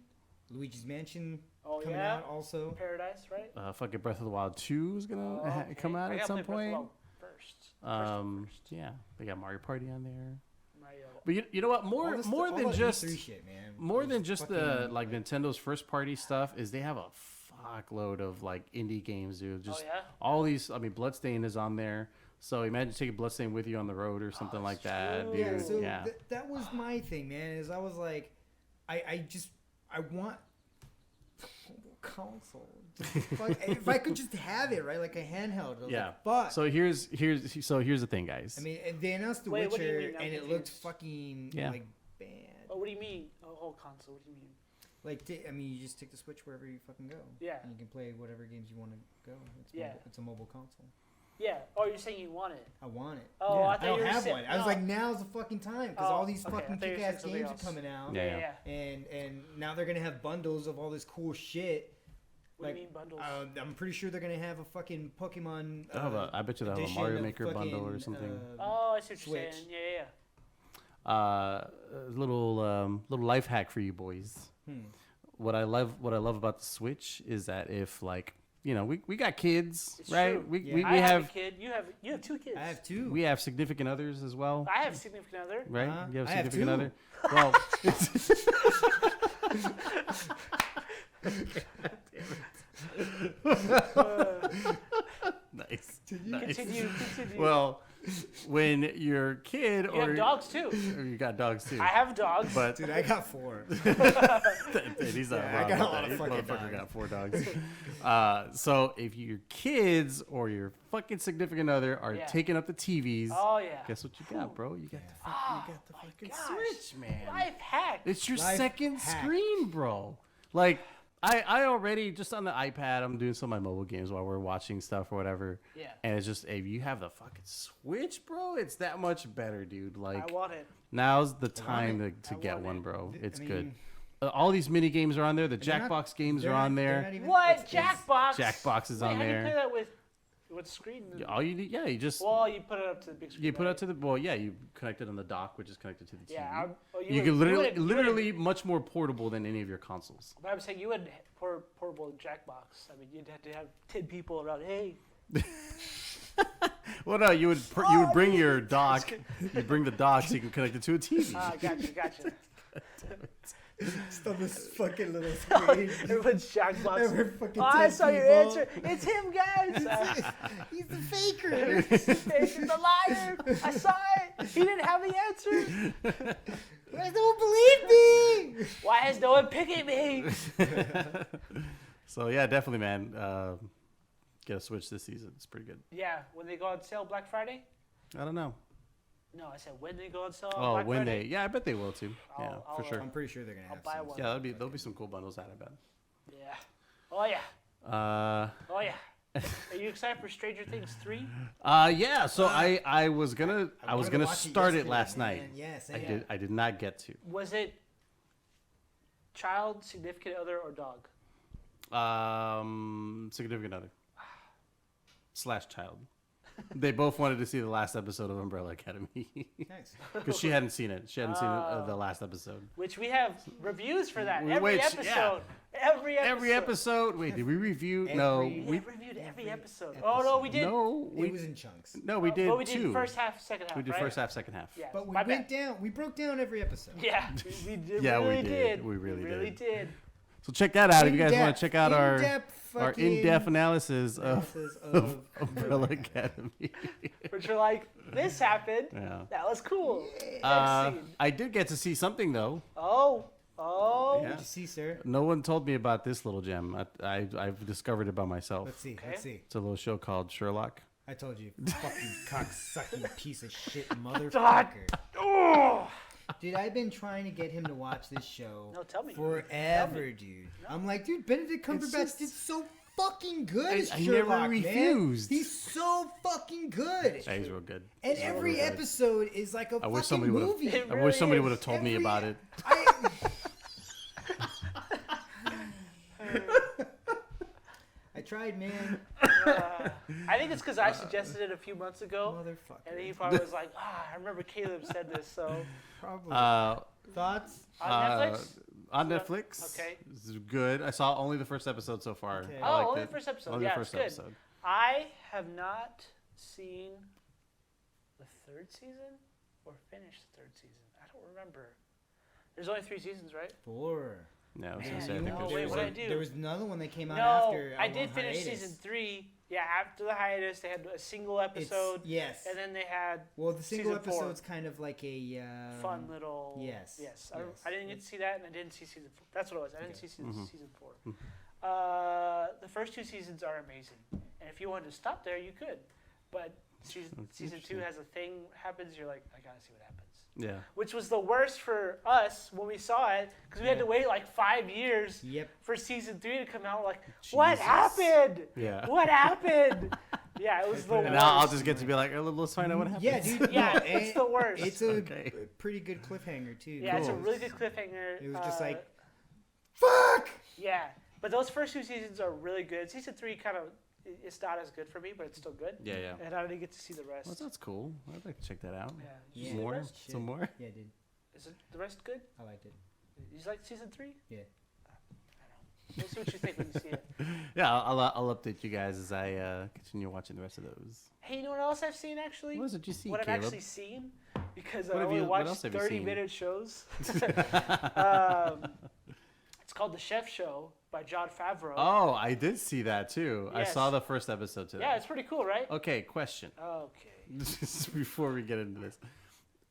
Speaker 3: Luigi's Mansion
Speaker 2: Oh,
Speaker 3: coming
Speaker 2: yeah?
Speaker 3: out also.
Speaker 2: Paradise, right?
Speaker 1: Fucking Breath of the Wild 2 is gonna
Speaker 2: Okay.
Speaker 1: come out
Speaker 2: I
Speaker 1: at
Speaker 2: gotta
Speaker 1: some
Speaker 2: play Breath of the
Speaker 1: point.
Speaker 2: Wild First.
Speaker 1: Yeah, they got Mario Party on there.
Speaker 2: Mario.
Speaker 1: But you know what? More
Speaker 3: All
Speaker 1: than
Speaker 3: that
Speaker 1: just
Speaker 3: E3 shit, man.
Speaker 1: more
Speaker 3: It's
Speaker 1: than just the
Speaker 3: fucking,
Speaker 1: like Nintendo's first party stuff is they have a fuckload of like indie games, dude. Just
Speaker 2: yeah?
Speaker 1: all these. I mean, Bloodstain is on there. So imagine taking Bloodstain with you on the road or something like that, dude.
Speaker 3: Yeah, so
Speaker 1: Yeah.
Speaker 3: that was my thing, man. Is I was like, I want mobile console. If I could just have it, right, like a handheld. I was
Speaker 1: Yeah.
Speaker 3: like, but
Speaker 1: So here's the thing, guys.
Speaker 3: I mean, and they announced The
Speaker 2: Wait, what do you
Speaker 3: Witcher,
Speaker 2: mean? I'm
Speaker 3: and it looked
Speaker 2: confused.
Speaker 3: fucking
Speaker 1: Yeah.
Speaker 3: like bad.
Speaker 2: Oh, what do you mean? A whole console? What do you mean?
Speaker 3: Like, I mean, you just take the Switch wherever you fucking go.
Speaker 2: Yeah.
Speaker 3: And you can play whatever games you want to go.
Speaker 2: Yeah.
Speaker 3: It's a mobile console.
Speaker 2: Yeah. Oh, you're saying you want it?
Speaker 3: I want it.
Speaker 2: Oh,
Speaker 1: Yeah.
Speaker 2: I
Speaker 3: I
Speaker 2: thought
Speaker 3: don't
Speaker 2: you were
Speaker 3: have
Speaker 2: saying,
Speaker 3: one. I was
Speaker 2: no.
Speaker 3: like, now's the fucking time because
Speaker 2: Oh,
Speaker 3: all these
Speaker 2: okay, I
Speaker 3: fucking
Speaker 2: thought you were
Speaker 3: kick-ass
Speaker 2: saying
Speaker 3: games are
Speaker 2: something
Speaker 3: coming out.
Speaker 1: Yeah.
Speaker 2: Yeah.
Speaker 3: And now they're gonna have bundles of all this cool shit.
Speaker 2: What
Speaker 3: Like,
Speaker 2: do you mean bundles?
Speaker 3: I'm pretty sure they're gonna have a fucking Pokemon.
Speaker 1: I bet you they'll have a
Speaker 3: edition
Speaker 1: Mario
Speaker 3: of
Speaker 1: Maker bundle or
Speaker 3: fucking,
Speaker 1: something.
Speaker 2: Oh, I see what you're
Speaker 3: Switch.
Speaker 2: saying. Yeah.
Speaker 1: A little life hack for you boys. What I love about the Switch is that if like we got kids,
Speaker 2: It's
Speaker 1: right?
Speaker 2: true.
Speaker 1: We
Speaker 2: I have a
Speaker 1: have
Speaker 2: kid. You have two kids.
Speaker 3: I have two.
Speaker 1: we have significant others as well,
Speaker 2: I have a significant other.
Speaker 1: right?
Speaker 3: Uh-huh.
Speaker 1: You have a
Speaker 3: I have
Speaker 1: significant
Speaker 3: two.
Speaker 1: other. Well, nice. Nice.
Speaker 2: Continue.
Speaker 1: Well, when your kid
Speaker 2: You have dogs too.
Speaker 1: or you got dogs too,
Speaker 2: I have dogs.
Speaker 1: but
Speaker 3: Dude, I got 4.
Speaker 1: he's not
Speaker 3: Yeah, I
Speaker 1: wrong
Speaker 3: got a
Speaker 1: about
Speaker 3: lot
Speaker 1: that.
Speaker 3: of fucking
Speaker 1: Motherfucker
Speaker 3: dogs.
Speaker 1: got 4 dogs. So if your kids or your fucking significant other are
Speaker 2: Yeah.
Speaker 1: taking up the TVs,
Speaker 2: Oh yeah.
Speaker 1: guess what you got, bro? You got the fucking
Speaker 2: gosh.
Speaker 1: Switch, man.
Speaker 2: Life hack.
Speaker 1: It's your
Speaker 3: Life
Speaker 1: second
Speaker 3: hack.
Speaker 1: screen, bro. Like I already just on the iPad, I'm doing some of my mobile games while we're watching stuff or whatever.
Speaker 2: Yeah.
Speaker 1: And it's just if you have the fucking Switch, bro, it's that much better, dude. Like
Speaker 2: I want it.
Speaker 1: now's the time to
Speaker 2: I
Speaker 1: get
Speaker 2: want
Speaker 1: one,
Speaker 2: it.
Speaker 1: bro.
Speaker 3: I
Speaker 1: It's
Speaker 3: mean,
Speaker 1: good. All these mini games are on there. The
Speaker 3: they're not-
Speaker 1: Jackbox games
Speaker 3: they're
Speaker 1: are on
Speaker 3: not- they're
Speaker 1: there.
Speaker 3: not even-
Speaker 2: What?
Speaker 3: it's-
Speaker 2: Jackbox?
Speaker 1: Jackbox is
Speaker 2: Wait,
Speaker 1: on
Speaker 2: how do you play
Speaker 1: there.
Speaker 2: that with screen?
Speaker 1: All you need, yeah, you just
Speaker 2: Well, you put it up to the big screen.
Speaker 1: you put it
Speaker 2: right?
Speaker 1: up to the you connect it on the dock, which is connected to the TV.
Speaker 2: Yeah.
Speaker 1: You can literally much more portable than any of your consoles.
Speaker 2: But I was saying you would portable Jackbox. I mean, you'd have to have 10 people around. Hey.
Speaker 1: Well, no, you would bring your dock. You'd bring the dock so you can connect it to a TV.
Speaker 2: Gotcha.
Speaker 3: Just on this fucking little screen.
Speaker 2: Everyone's Jackbox.
Speaker 3: Every fucking
Speaker 2: I
Speaker 3: 10
Speaker 2: saw your
Speaker 3: people.
Speaker 2: answer. It's him, guys.
Speaker 3: He's the faker.
Speaker 2: He's the liar. I saw it. He didn't have the answer.
Speaker 3: You guys don't believe me.
Speaker 2: Why is no one picking me?
Speaker 1: So yeah, definitely, man. Get a Switch this season. It's pretty good.
Speaker 2: Yeah, when they go on sale Black Friday?
Speaker 1: I don't know.
Speaker 2: No, I said when they go on sale
Speaker 1: Oh,
Speaker 2: Black
Speaker 1: when
Speaker 2: Friday.
Speaker 1: yeah, I bet they will too. Yeah,
Speaker 2: I'll,
Speaker 1: for sure.
Speaker 3: I'm pretty sure they're gonna
Speaker 2: I'll
Speaker 3: have
Speaker 2: buy
Speaker 3: some.
Speaker 2: one.
Speaker 1: Yeah, there'll be some cool bundles out of it.
Speaker 2: Yeah. Oh, yeah. Oh, yeah. Are you excited for Stranger Things 3?
Speaker 1: Yeah. So I was gonna
Speaker 3: watch
Speaker 1: start it
Speaker 3: yesterday,
Speaker 1: last
Speaker 3: man.
Speaker 1: night.
Speaker 3: Yes,
Speaker 1: I did not get to.
Speaker 2: Was it child, significant other, or dog?
Speaker 1: Significant other / child. They both wanted to see the last episode of Umbrella Academy
Speaker 3: Nice.
Speaker 1: because she hadn't seen it. She hadn't seen the last episode.
Speaker 2: Which we have reviews for that.
Speaker 1: Which,
Speaker 2: Every
Speaker 1: yeah.
Speaker 2: episode. Every episode.
Speaker 1: Every episode. Wait, did we review? No,
Speaker 3: Every-
Speaker 2: We reviewed every episode. Oh, no, we did.
Speaker 1: no,
Speaker 3: It was in chunks.
Speaker 1: no, we did
Speaker 2: But we did
Speaker 1: two.
Speaker 2: first half, second half,
Speaker 1: We did
Speaker 2: right?
Speaker 1: first half, second half.
Speaker 2: Yeah,
Speaker 3: But we
Speaker 2: my
Speaker 3: went
Speaker 2: bad.
Speaker 3: down. We broke down every episode.
Speaker 2: Yeah, we did,
Speaker 1: Yeah, we
Speaker 2: really
Speaker 1: did. We really
Speaker 2: did.
Speaker 1: So check that out if you guys want
Speaker 3: In-depth-
Speaker 1: to check out our
Speaker 3: fucking
Speaker 1: in-depth analysis of
Speaker 3: analysis of
Speaker 1: Umbrella Academy.
Speaker 2: Which are like, this happened.
Speaker 1: Yeah.
Speaker 2: That was cool. Next scene.
Speaker 1: I did get to see something though.
Speaker 2: Oh.
Speaker 1: Yeah.
Speaker 3: Did you see, sir?
Speaker 1: No one told me about this little gem. I've discovered it by myself.
Speaker 3: Let's see.
Speaker 2: Okay.
Speaker 3: Let's see.
Speaker 1: It's a little show called Sherlock.
Speaker 3: I told you, fucking cocksucking piece of shit,
Speaker 2: God.
Speaker 3: motherfucker.
Speaker 2: Oh.
Speaker 3: Dude, I've been trying to get him to watch this show
Speaker 2: No, tell me.
Speaker 3: forever, dude. I'm like, dude, Benedict Cumberbatch
Speaker 1: just-
Speaker 3: did so fucking good as
Speaker 1: I never
Speaker 3: Sherlock, man.
Speaker 1: refused.
Speaker 3: He's so fucking good.
Speaker 1: Yeah, he's real good.
Speaker 3: And
Speaker 1: He's
Speaker 3: every
Speaker 1: real good.
Speaker 3: episode is like a
Speaker 1: I wish
Speaker 3: fucking
Speaker 1: somebody would
Speaker 3: movie.
Speaker 1: have. I
Speaker 2: really
Speaker 1: wish somebody
Speaker 2: is.
Speaker 1: would have told me about it.
Speaker 3: I tried, man.
Speaker 2: I think it's because I suggested it a few months ago.
Speaker 3: Motherfucker.
Speaker 2: And he probably was like, I remember Caleb said this, so.
Speaker 3: Probably.
Speaker 1: Uh,
Speaker 3: Thoughts?
Speaker 2: On Netflix?
Speaker 1: On Netflix.
Speaker 2: Okay.
Speaker 1: This is good. I saw only the first episode so far.
Speaker 3: Okay.
Speaker 1: I
Speaker 2: Oh,
Speaker 1: liked
Speaker 2: only
Speaker 1: it.
Speaker 2: the first episode.
Speaker 1: Only
Speaker 2: Yeah,
Speaker 1: the
Speaker 2: it's
Speaker 1: first
Speaker 2: good.
Speaker 1: episode.
Speaker 2: I have not seen the third season or finished the third season. I don't remember. There's only 3 seasons, right?
Speaker 3: 4.
Speaker 1: Yeah, I was
Speaker 2: Man,
Speaker 1: gonna say. I think
Speaker 2: no,
Speaker 1: there's
Speaker 2: wait,
Speaker 1: four.
Speaker 2: what'd I do?
Speaker 3: There was another one that came out
Speaker 2: No,
Speaker 3: after.
Speaker 2: I
Speaker 3: a
Speaker 2: did
Speaker 3: long
Speaker 2: finish
Speaker 3: hiatus.
Speaker 2: season 3. Yeah, after the hiatus, they had a single
Speaker 3: It's-
Speaker 2: episode.
Speaker 3: yes.
Speaker 2: And then they had
Speaker 3: Well, the single
Speaker 2: season 4.
Speaker 3: episode's kind of like a
Speaker 2: fun little.
Speaker 3: yes,
Speaker 2: Yes.
Speaker 3: yes.
Speaker 2: I didn't get to see that, and I didn't see season 4. That's what it was. I didn't see season,
Speaker 1: Mm-hmm.
Speaker 2: season 4. The first 2 seasons are amazing, and if you wanted to stop there, you could. But season 2 has a thing happens. You're like, I gotta see what happens.
Speaker 1: Yeah.
Speaker 2: Which was the worst for us when we saw it because we had to wait like 5 years
Speaker 3: Yep.
Speaker 2: for season 3 to come out. We're like, what
Speaker 1: Jesus.
Speaker 2: happened?
Speaker 1: Yeah.
Speaker 2: What happened? Yeah, it was the
Speaker 1: And
Speaker 2: worst.
Speaker 1: now I'll just get to be like, let's find out what happens.
Speaker 3: Yeah, dude.
Speaker 2: Yeah,
Speaker 3: no,
Speaker 2: it's
Speaker 3: and
Speaker 2: the worst.
Speaker 3: It's a
Speaker 1: Okay.
Speaker 3: pretty good cliffhanger too.
Speaker 2: Yeah, it's a
Speaker 1: Cool.
Speaker 2: really good cliffhanger.
Speaker 3: It was just like,
Speaker 2: Uh,
Speaker 3: fuck.
Speaker 2: yeah, but those first 2 seasons are really good. Season 3 kind of, it's not as good for me, but it's still good.
Speaker 1: Yeah, yeah.
Speaker 2: And I didn't get to see the rest.
Speaker 1: Well, that's cool. I'd like to check that out.
Speaker 2: Yeah. Did you
Speaker 3: Yeah.
Speaker 2: see the
Speaker 1: More?
Speaker 2: rest?
Speaker 3: Shit.
Speaker 1: Some more?
Speaker 3: Yeah, dude.
Speaker 2: Is it the rest good?
Speaker 3: I liked it.
Speaker 2: You like season 3?
Speaker 3: Yeah.
Speaker 2: We'll see what you think when you see it.
Speaker 1: Yeah, I'll update you guys as I continue watching the rest of those.
Speaker 2: Hey, you know what else I've seen actually?
Speaker 1: What did you see,
Speaker 2: What I've
Speaker 1: Caleb?
Speaker 2: actually seen, because
Speaker 1: What
Speaker 2: I
Speaker 1: have
Speaker 2: only
Speaker 1: you- what
Speaker 2: watched
Speaker 1: else have you
Speaker 2: 30-minute
Speaker 1: seen?
Speaker 2: shows. It's called The Chef Show by Jon Favreau.
Speaker 1: Oh, I did see that too. I
Speaker 2: Yes.
Speaker 1: saw the first episode today.
Speaker 2: Yeah, it's pretty cool, right?
Speaker 1: Okay, question.
Speaker 2: Okay.
Speaker 1: Before we get into this.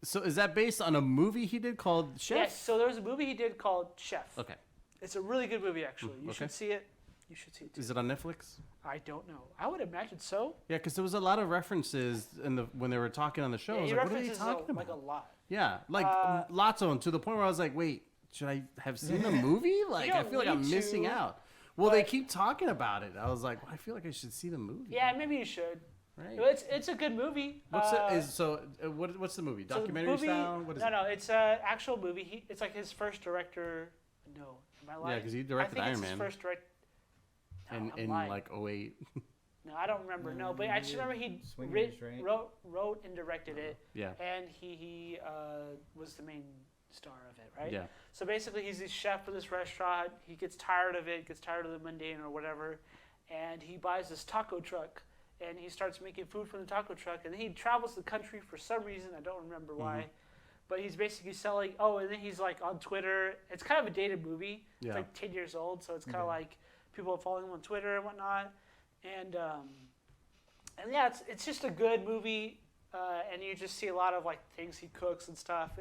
Speaker 1: So is that based on a movie he did called Chef?
Speaker 2: Yes, so there was a movie he did called Chef.
Speaker 1: Okay.
Speaker 2: It's a really good movie, actually. You
Speaker 1: okay.
Speaker 2: should see it. You should see it too.
Speaker 1: Is it on Netflix?
Speaker 2: I don't know. I would imagine so.
Speaker 1: Yeah, because there was a lot of references when they were talking on the show. I
Speaker 2: Yeah,
Speaker 1: was
Speaker 2: he
Speaker 1: like, what are they
Speaker 2: references
Speaker 1: talking
Speaker 2: like a
Speaker 1: about?
Speaker 2: lot.
Speaker 1: Yeah, like lots of them, to the point where I was like, wait, should I have seen the movie? Like, I
Speaker 2: don't
Speaker 1: feel like I'm
Speaker 2: need
Speaker 1: missing
Speaker 2: to,
Speaker 1: out. Well, they
Speaker 2: but-
Speaker 1: keep talking about it. I was like, well, I feel like I should see the movie.
Speaker 2: Yeah, maybe you should.
Speaker 1: Right.
Speaker 2: It's a good movie.
Speaker 1: What's what's the movie?
Speaker 2: So the
Speaker 1: Documentary
Speaker 2: movie-
Speaker 1: style? What is
Speaker 2: no,
Speaker 1: it?
Speaker 2: No, it's an actual movie. It's like his first director. No, am I lying?
Speaker 1: Yeah, because he directed
Speaker 2: I think
Speaker 1: Iron
Speaker 2: it's
Speaker 1: Man
Speaker 2: his first direct. No, I'm
Speaker 1: in
Speaker 2: lying.
Speaker 1: like 08.
Speaker 2: No, I don't remember. No, but I just remember he
Speaker 3: Swingers, right?
Speaker 2: wrote and directed it,
Speaker 1: Yeah.
Speaker 2: and he was the main star of it, right?
Speaker 1: Yeah.
Speaker 2: So basically, he's the chef for this restaurant. He gets tired of it, gets tired of the mundane or whatever, and he buys this taco truck, and he starts making food from the taco truck, and then he travels the country for some reason. I don't remember why, but he's basically selling. Oh, and then he's like on Twitter. It's kind of a dated movie.
Speaker 1: Yeah.
Speaker 2: It's like 10 years old, so it's kind of like people are following him on Twitter and whatnot. And yeah, it's just a good movie. And you just see a lot of like things he cooks and stuff.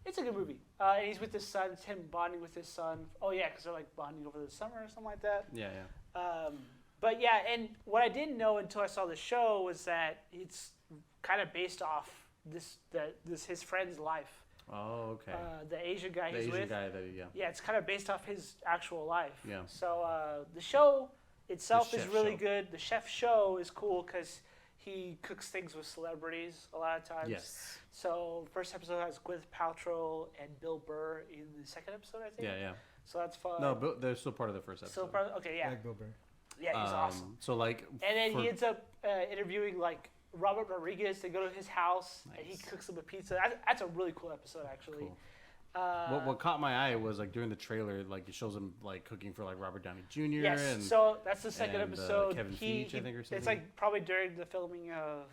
Speaker 2: It's a good movie. And he's with his son. It's him bonding with his son. Oh yeah, because they're like bonding over the summer or something like that.
Speaker 1: Yeah, yeah.
Speaker 2: But yeah, and what I didn't know until I saw the show was that it's kind of based off this his friend's life.
Speaker 1: Oh, okay.
Speaker 2: The Asian guy
Speaker 1: The
Speaker 2: he's
Speaker 1: Asian
Speaker 2: with.
Speaker 1: guy that
Speaker 2: Yeah, it's kind of based off his actual life.
Speaker 1: Yeah.
Speaker 2: So the show itself
Speaker 1: The
Speaker 2: is
Speaker 1: chef
Speaker 2: really
Speaker 1: show.
Speaker 2: good. The chef show is cool because he cooks things with celebrities a lot of times.
Speaker 1: Yes.
Speaker 2: So first episode has Gwyneth Paltrow and Bill Burr in the second episode, I think.
Speaker 1: Yeah, yeah.
Speaker 2: So that's fun.
Speaker 1: No, but they're still part of the first episode.
Speaker 2: So okay, yeah,
Speaker 3: Like Bill Burr.
Speaker 2: yeah, he's awesome.
Speaker 1: So like,
Speaker 2: And then
Speaker 1: for-
Speaker 2: he ends up interviewing like Robert Rodriguez. They go to his house and he
Speaker 1: Nice.
Speaker 2: cooks them a pizza. That's a really cool episode, actually.
Speaker 1: Cool. What caught my eye was like during the trailer, like it shows him like cooking for like Robert Downey Jr.
Speaker 2: Yes,
Speaker 1: and
Speaker 2: so that's the second
Speaker 1: and,
Speaker 2: episode.
Speaker 1: Kevin Feige, I think, or
Speaker 2: It's
Speaker 1: something.
Speaker 2: like probably during the filming of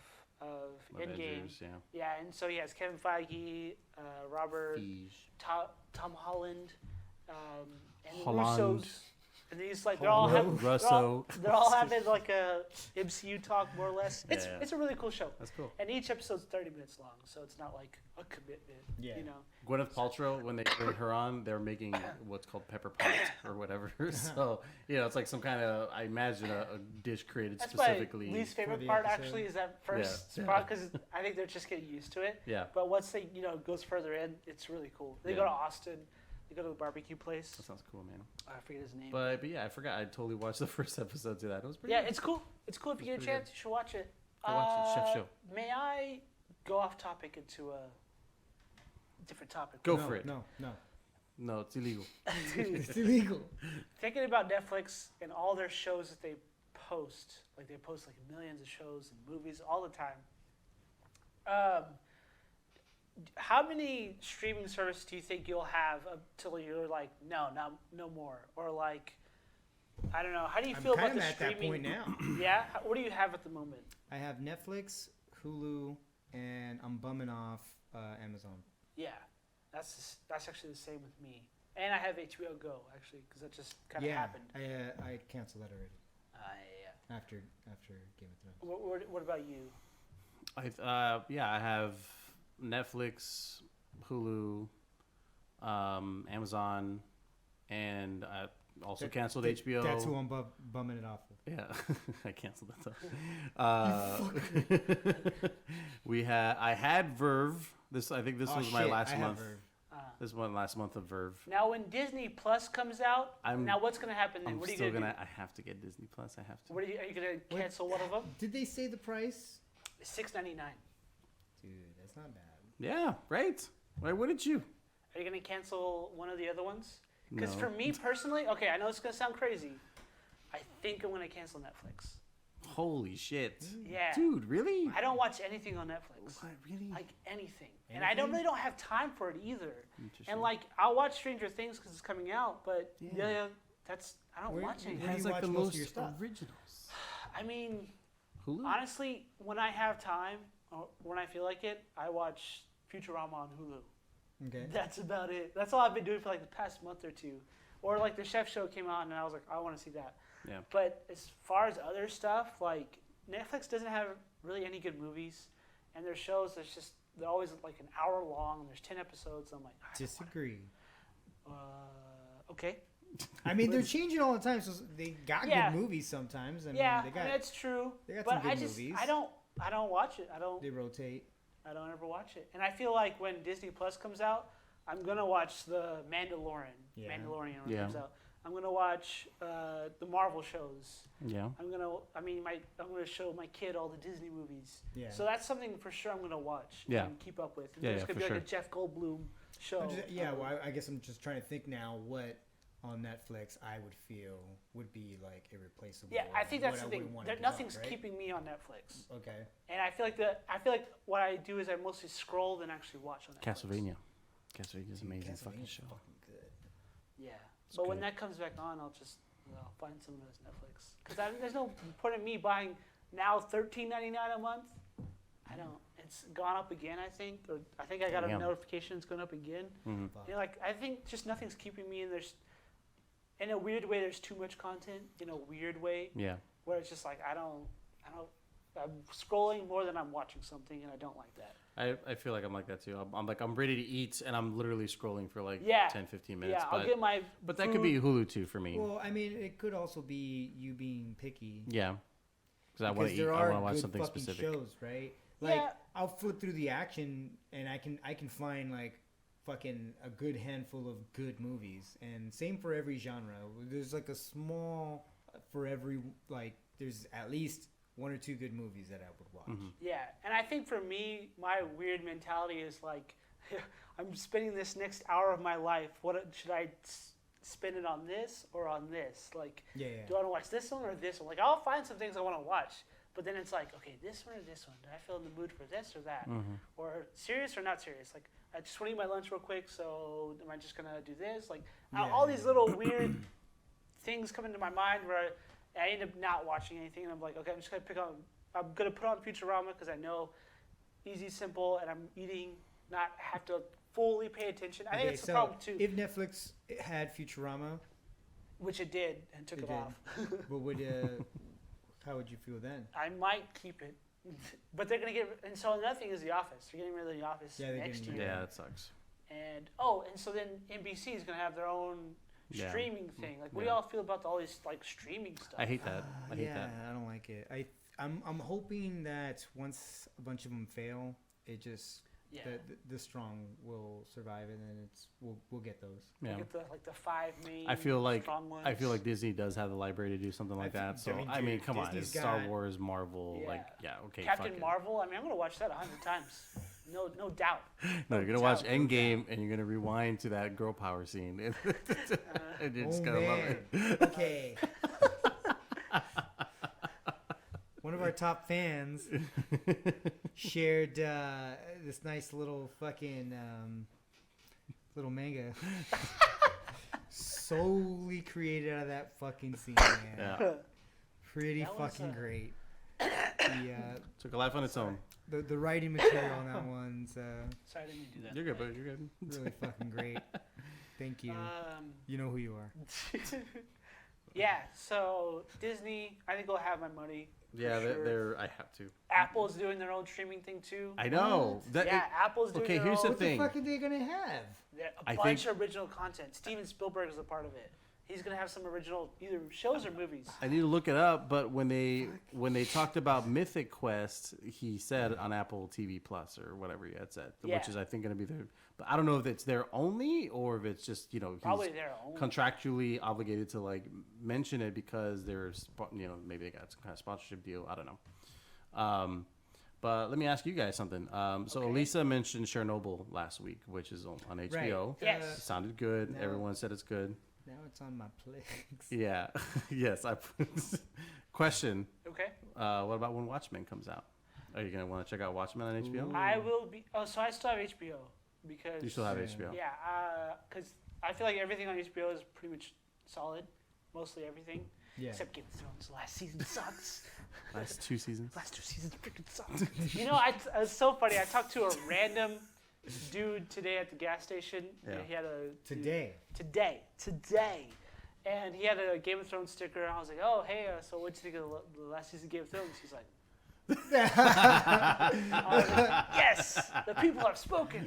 Speaker 2: Endgame.
Speaker 1: Avengers, yeah.
Speaker 2: Yeah, and so he has Kevin Feige, Robert,
Speaker 1: Feige.
Speaker 2: Tom Holland, and the
Speaker 1: Holland.
Speaker 2: Russos. And these like they're all
Speaker 1: Russo.
Speaker 2: having like a MCU talk more or less. It's
Speaker 1: Yeah.
Speaker 2: it's a really cool show.
Speaker 1: That's cool.
Speaker 2: And each episode's 30 minutes long, so it's not like a commitment.
Speaker 3: Yeah.
Speaker 2: You know.
Speaker 1: Gwyneth Paltrow, when they bring her on, they're making what's called pepper pot or whatever. So, it's like some kind of, I imagine, a dish created
Speaker 2: That's
Speaker 1: specifically.
Speaker 2: my least favorite
Speaker 3: the
Speaker 2: part
Speaker 3: episode.
Speaker 2: actually is that first
Speaker 1: Yeah.
Speaker 2: spot because I think they're just getting used to it.
Speaker 1: Yeah,
Speaker 2: But once they goes further in, it's really cool. They go
Speaker 1: Yeah.
Speaker 2: to Austin. They go to the barbecue place.
Speaker 1: that sounds cool, man.
Speaker 2: I forget his name.
Speaker 1: But yeah, I forgot. I totally watched the first episode to that. It was pretty
Speaker 2: Yeah,
Speaker 1: good.
Speaker 2: it's cool. It's cool if you get a
Speaker 1: pretty good.
Speaker 2: chance. You should watch it.
Speaker 1: Go watch it. Chef show.
Speaker 2: May I go off topic into a different topic?
Speaker 1: Go
Speaker 3: No,
Speaker 1: for it.
Speaker 3: No, no.
Speaker 1: No, it's illegal.
Speaker 3: It's illegal.
Speaker 2: Thinking about Netflix and all their shows that they post, like they post like millions of shows and movies all the time. How many streaming services do you think you'll have until you're like, no more, or like, I don't know. How do you
Speaker 3: I'm
Speaker 2: feel about
Speaker 3: kind
Speaker 2: the
Speaker 3: of at that
Speaker 2: streaming?
Speaker 3: point now.
Speaker 2: Yeah. What do you have at the moment?
Speaker 3: I have Netflix, Hulu, and I'm bumming off Amazon.
Speaker 2: Yeah, that's actually the same with me. And I have HBO Go actually because that just kind of happened.
Speaker 3: I canceled that already
Speaker 2: Yeah.
Speaker 3: after Game of Thrones.
Speaker 2: What about you?
Speaker 1: I have Netflix, Hulu, Amazon, and I also canceled HBO.
Speaker 3: That's who I'm bumming it off with.
Speaker 1: Yeah, I canceled that. I had Verve. I think this was my last month. This one last month of Verve.
Speaker 2: Now, when Disney Plus comes out,
Speaker 1: I'm-
Speaker 2: now what's going to happen then?
Speaker 1: I'm
Speaker 2: What are you
Speaker 1: still
Speaker 2: going to
Speaker 1: gonna. I have to get Disney Plus. I have to.
Speaker 2: do? Are you going to cancel one of them?
Speaker 3: Did they say the price?
Speaker 2: It's $6.99.
Speaker 3: Dude, that's not bad.
Speaker 1: Yeah, right. Why wouldn't you?
Speaker 2: Are you going to cancel one of the other ones? Because
Speaker 1: No.
Speaker 2: for me personally, okay, I know it's going to sound crazy. I think I'm going to cancel Netflix.
Speaker 1: Holy shit.
Speaker 2: Yeah.
Speaker 1: Dude, really?
Speaker 2: I don't watch anything on Netflix.
Speaker 1: What, really?
Speaker 2: Like anything. And I don't really don't have time for it either.
Speaker 1: Interesting.
Speaker 2: And like I'll watch Stranger Things because it's coming out, but
Speaker 1: Yeah.
Speaker 2: I don't watch
Speaker 3: where
Speaker 2: anything.
Speaker 1: it has
Speaker 3: do you
Speaker 1: like the
Speaker 3: watch most
Speaker 1: most
Speaker 3: of your stuff?
Speaker 1: originals.
Speaker 2: I mean,
Speaker 1: Hulu?
Speaker 2: honestly, when I have time or when I feel like it, I watch Futurama on Hulu.
Speaker 3: Okay.
Speaker 2: That's about it. That's all I've been doing for like the past month or two. Or like the Chef Show came out and I was like, I want to see that.
Speaker 1: Yeah.
Speaker 2: But as far as other stuff, like Netflix doesn't have really any good movies, and their shows they're always like an hour long. And there's 10 episodes. I'm like, I don't
Speaker 3: Disagree.
Speaker 2: wanna- okay.
Speaker 3: I mean, they're changing all the time, so they got
Speaker 2: Yeah.
Speaker 3: good movies sometimes. I mean,
Speaker 2: Yeah,
Speaker 3: they got
Speaker 2: that's true.
Speaker 3: they got
Speaker 2: But
Speaker 3: some good
Speaker 2: I just
Speaker 3: movies.
Speaker 2: I don't watch it. I don't
Speaker 3: They
Speaker 2: ever watch it. And I feel like when Disney Plus comes out, I'm gonna watch the Mandalorian.
Speaker 3: Yeah.
Speaker 2: Mandalorian when it
Speaker 1: Yeah.
Speaker 2: comes out. I'm gonna watch the Marvel shows.
Speaker 1: Yeah.
Speaker 2: I'm gonna show my kid all the Disney movies.
Speaker 3: Yeah.
Speaker 2: So that's something for sure I'm gonna watch
Speaker 1: Yeah.
Speaker 2: and keep up with. And
Speaker 1: Yeah,
Speaker 2: there's
Speaker 1: yeah,
Speaker 2: gonna
Speaker 1: for
Speaker 2: be like
Speaker 1: sure.
Speaker 2: a Jeff Goldblum show.
Speaker 3: Well, I guess I'm just trying to think now what on Netflix I would feel would be like irreplaceable.
Speaker 2: Yeah, I think
Speaker 3: what
Speaker 2: that's the
Speaker 3: wouldn't
Speaker 2: thing.
Speaker 3: wanna give
Speaker 2: Nothing's
Speaker 3: up, right?
Speaker 2: keeping me on Netflix.
Speaker 3: Okay.
Speaker 2: And I feel like what I do is I mostly scroll than actually watch on Netflix.
Speaker 1: Castlevania. Castlevania is an amazing fucking
Speaker 3: Castlevania's
Speaker 1: show.
Speaker 3: fucking good.
Speaker 2: Yeah,
Speaker 1: It's
Speaker 2: but when
Speaker 1: good.
Speaker 2: that comes back on, I'll find some of those Netflix. Because there's no point in me buying now $13.99 a month. I don't. it's gone up again. I think, or I think I got a
Speaker 1: Damn.
Speaker 2: notification it's going up again.
Speaker 1: Mm-hmm.
Speaker 2: You know, like I think just nothing's keeping me, and there's, in a weird way, there's too much content. In a weird way,
Speaker 1: Yeah.
Speaker 2: where it's just like I'm scrolling more than I'm watching something, and I don't like that.
Speaker 1: I feel like I'm like that too. I'm ready to eat, and I'm literally scrolling for like
Speaker 2: Yeah.
Speaker 1: 10, 15 minutes.
Speaker 2: Yeah,
Speaker 1: but
Speaker 2: I'll get my.
Speaker 1: but that
Speaker 2: food.
Speaker 1: could be Hulu too for me.
Speaker 3: Well, I mean, it could also be you being picky.
Speaker 1: Yeah. Because I want to eat.
Speaker 3: There
Speaker 1: I
Speaker 3: are
Speaker 1: want to watch
Speaker 3: good
Speaker 1: something
Speaker 3: fucking
Speaker 1: specific.
Speaker 3: shows, right? Like
Speaker 2: Yeah.
Speaker 3: I'll flip through the action, and I can find like fucking a good handful of good movies, and same for every genre. There's like a small for every like. There's at least one or two good movies that I would watch.
Speaker 1: Mm-hmm.
Speaker 2: Yeah, and I think for me, my weird mentality is like, I'm spending this next hour of my life. What should I spend it on, this or on this? Like,
Speaker 3: Yeah.
Speaker 2: do I want to watch this one or this one? Like, I'll find some things I want to watch, but then it's like, okay, this one or this one? Do I feel in the mood for this or that?
Speaker 1: Mm-hmm.
Speaker 2: Or serious or not serious? Like, I just want to eat my lunch real quick, so am I just gonna do this? Like,
Speaker 3: Yeah.
Speaker 2: all these little weird things come into my mind where I end up not watching anything, and I'm like, okay, I'm gonna put on Futurama because I know easy, simple, and I'm eating, not have to fully pay attention. I think
Speaker 3: Okay,
Speaker 2: it's the
Speaker 3: so
Speaker 2: problem too,
Speaker 3: if Netflix had Futurama,
Speaker 2: which it did and took
Speaker 3: It
Speaker 2: it
Speaker 3: did.
Speaker 2: off.
Speaker 3: what would how would you feel then?
Speaker 2: I might keep it, but they're gonna get. And so another thing is The Office. They're getting rid of The Office
Speaker 3: Yeah, they're
Speaker 2: next
Speaker 3: getting
Speaker 2: year.
Speaker 3: rid
Speaker 1: Yeah, that sucks.
Speaker 2: And so then NBC is gonna have their own
Speaker 1: Yeah.
Speaker 2: streaming thing. Like, what do
Speaker 1: Yeah.
Speaker 2: y'all feel about all this like streaming stuff?
Speaker 1: I hate that. I hate
Speaker 3: yeah,
Speaker 1: that.
Speaker 3: I don't like it. I'm hoping that once a bunch of them fail, it just
Speaker 2: Yeah.
Speaker 3: the strong will survive, and then we'll get those.
Speaker 1: Yeah.
Speaker 2: Get the 5 main.
Speaker 1: I feel like
Speaker 2: strong ones.
Speaker 1: Disney does have the library to do something like that. So I mean,
Speaker 3: dude,
Speaker 1: come on,
Speaker 3: Disney's
Speaker 1: it's Star
Speaker 3: got-
Speaker 1: Wars, Marvel,
Speaker 2: Yeah.
Speaker 1: like okay,
Speaker 2: Captain
Speaker 1: fuck it.
Speaker 2: Marvel. I mean, I'm gonna watch that 100 times. No doubt.
Speaker 1: No, you're gonna watch
Speaker 2: doubt.
Speaker 1: Endgame and you're gonna rewind to that girl power scene, and you're just
Speaker 3: Oh
Speaker 1: gonna love
Speaker 3: man.
Speaker 1: it.
Speaker 3: Okay. One of our top fans shared this nice little fucking little manga solely created out of that fucking scene, man.
Speaker 1: Yeah,
Speaker 3: Pretty
Speaker 2: That was,
Speaker 3: fucking great. The,
Speaker 1: took a life on its own.
Speaker 3: the writing material on that one's
Speaker 2: Sorry, I didn't mean to do that.
Speaker 1: You're good, but you're good.
Speaker 3: really fucking great. Thank you. You know who you are.
Speaker 2: Yeah. So Disney, I think will have my money.
Speaker 1: Yeah,
Speaker 2: sure.
Speaker 1: they're. I have to.
Speaker 2: Apple's doing their own streaming thing too.
Speaker 1: I know. That,
Speaker 2: Yeah, Apple's doing
Speaker 1: okay,
Speaker 2: their
Speaker 1: here's
Speaker 2: own.
Speaker 1: the
Speaker 3: What
Speaker 1: thing.
Speaker 3: the fuck are they gonna have?
Speaker 2: A
Speaker 1: I
Speaker 2: bunch
Speaker 1: think-
Speaker 2: of original content. Steven Spielberg is a part of it. He's gonna have some original either shows or movies.
Speaker 1: I need to look it up, but when they talked about Mythic Quest, he said on Apple TV Plus or whatever he had said,
Speaker 2: Yeah.
Speaker 1: which is I think going to be there. But I don't know if it's there only or if it's just he's
Speaker 2: Probably their own.
Speaker 1: contractually obligated to like mention it because there's maybe they got some kind of sponsorship deal. I don't know. But let me ask you guys something. So
Speaker 2: Okay.
Speaker 1: Elisa mentioned Chernobyl last week, which is on HBO.
Speaker 3: Right.
Speaker 2: Yes.
Speaker 1: It sounded good.
Speaker 3: No.
Speaker 1: Everyone said it's good.
Speaker 3: Now it's on my Plex.
Speaker 1: Yeah. Yes. Question.
Speaker 2: Okay.
Speaker 1: What about when Watchmen comes out? Are you gonna want to check out Watchmen on HBO?
Speaker 2: I will be. Oh, so I still have HBO because.
Speaker 1: You still have
Speaker 3: Yeah.
Speaker 1: HBO.
Speaker 2: Yeah, because I feel like everything on HBO is pretty much solid, mostly everything,
Speaker 3: Yeah.
Speaker 2: except Game of Thrones. The last season sucks.
Speaker 1: Last 2 seasons.
Speaker 2: Last 2 seasons freaking sucked. You know, it's so funny. I talked to a random dude today at the gas station.
Speaker 1: Yeah.
Speaker 2: And he had a
Speaker 3: Today.
Speaker 2: today, and he had a Game of Thrones sticker. And I was like, oh hey, so what'd you think of the last season of Game of Thrones? He's like. I was like, yes, the people have spoken,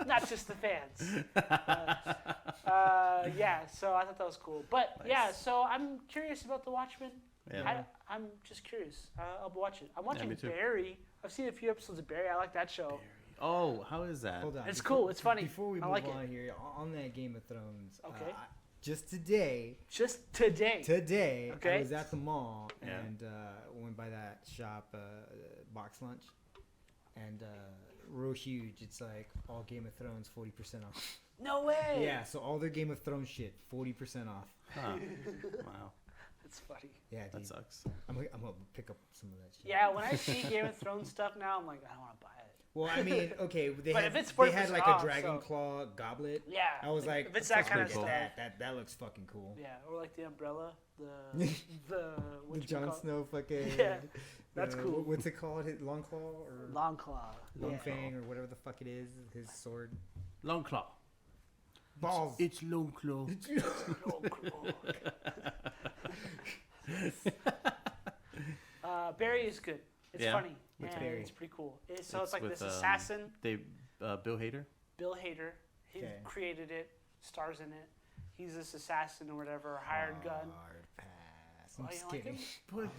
Speaker 2: not just the fans. Yeah, so I thought that was cool. But yeah, so I'm curious about the Watchmen.
Speaker 1: Yeah.
Speaker 2: I'm just curious. I'll watch it. I'm watching
Speaker 1: me too.
Speaker 2: Barry. I've seen a few episodes of Barry. I like that show.
Speaker 1: Oh, how is that?
Speaker 3: Hold on.
Speaker 2: It's cool, it's funny.
Speaker 3: Before we
Speaker 2: I
Speaker 3: move
Speaker 2: like it.
Speaker 3: on here, on that Game of Thrones,
Speaker 2: Okay.
Speaker 3: just today,
Speaker 2: Just today. I
Speaker 3: I was at the mall
Speaker 1: Yeah.
Speaker 3: and went by that shop, Box Lunch, and real huge. It's like all Game of Thrones 40% off.
Speaker 2: No way.
Speaker 3: Yeah, so all their Game of Thrones shit 40% off.
Speaker 1: Huh. Wow,
Speaker 2: That's funny.
Speaker 3: Yeah,
Speaker 1: that
Speaker 3: dude.
Speaker 1: sucks.
Speaker 3: I'm gonna pick up some of that shit.
Speaker 2: Yeah, when I see Game of Thrones stuff now, I'm like, I don't want to buy it.
Speaker 3: Well, I mean, okay,
Speaker 2: But if
Speaker 3: they
Speaker 2: it's 40%
Speaker 3: had like
Speaker 2: off,
Speaker 3: a dragon
Speaker 2: so-
Speaker 3: claw goblet.
Speaker 2: Yeah.
Speaker 3: I was like,
Speaker 2: if it's that kind of
Speaker 1: pretty
Speaker 2: stuff.
Speaker 1: cool.
Speaker 3: That looks fucking cool.
Speaker 2: Yeah, or like the umbrella, the
Speaker 3: The
Speaker 2: what
Speaker 3: Jon Snow fucking.
Speaker 2: Yeah, that's cool.
Speaker 3: What's it called? His long claw or
Speaker 2: long claw.
Speaker 3: long
Speaker 2: Yeah.
Speaker 3: fang or whatever the fuck it is. His sword.
Speaker 1: Long claw.
Speaker 3: Balls.
Speaker 1: It's long claw.
Speaker 2: Long claw. Barry is good. It's
Speaker 1: Yeah.
Speaker 2: funny.
Speaker 3: What's
Speaker 2: and
Speaker 3: Barry?
Speaker 2: it's pretty cool. So it's like
Speaker 1: with,
Speaker 2: this assassin,
Speaker 1: Bill Hader.
Speaker 2: Bill Hader. He
Speaker 3: Okay.
Speaker 2: created it, stars in it. He's this assassin or whatever, hired gun.
Speaker 3: Hard pass.
Speaker 2: Oh,
Speaker 3: I'm
Speaker 2: you
Speaker 3: just
Speaker 2: don't like
Speaker 3: kidding.
Speaker 2: him?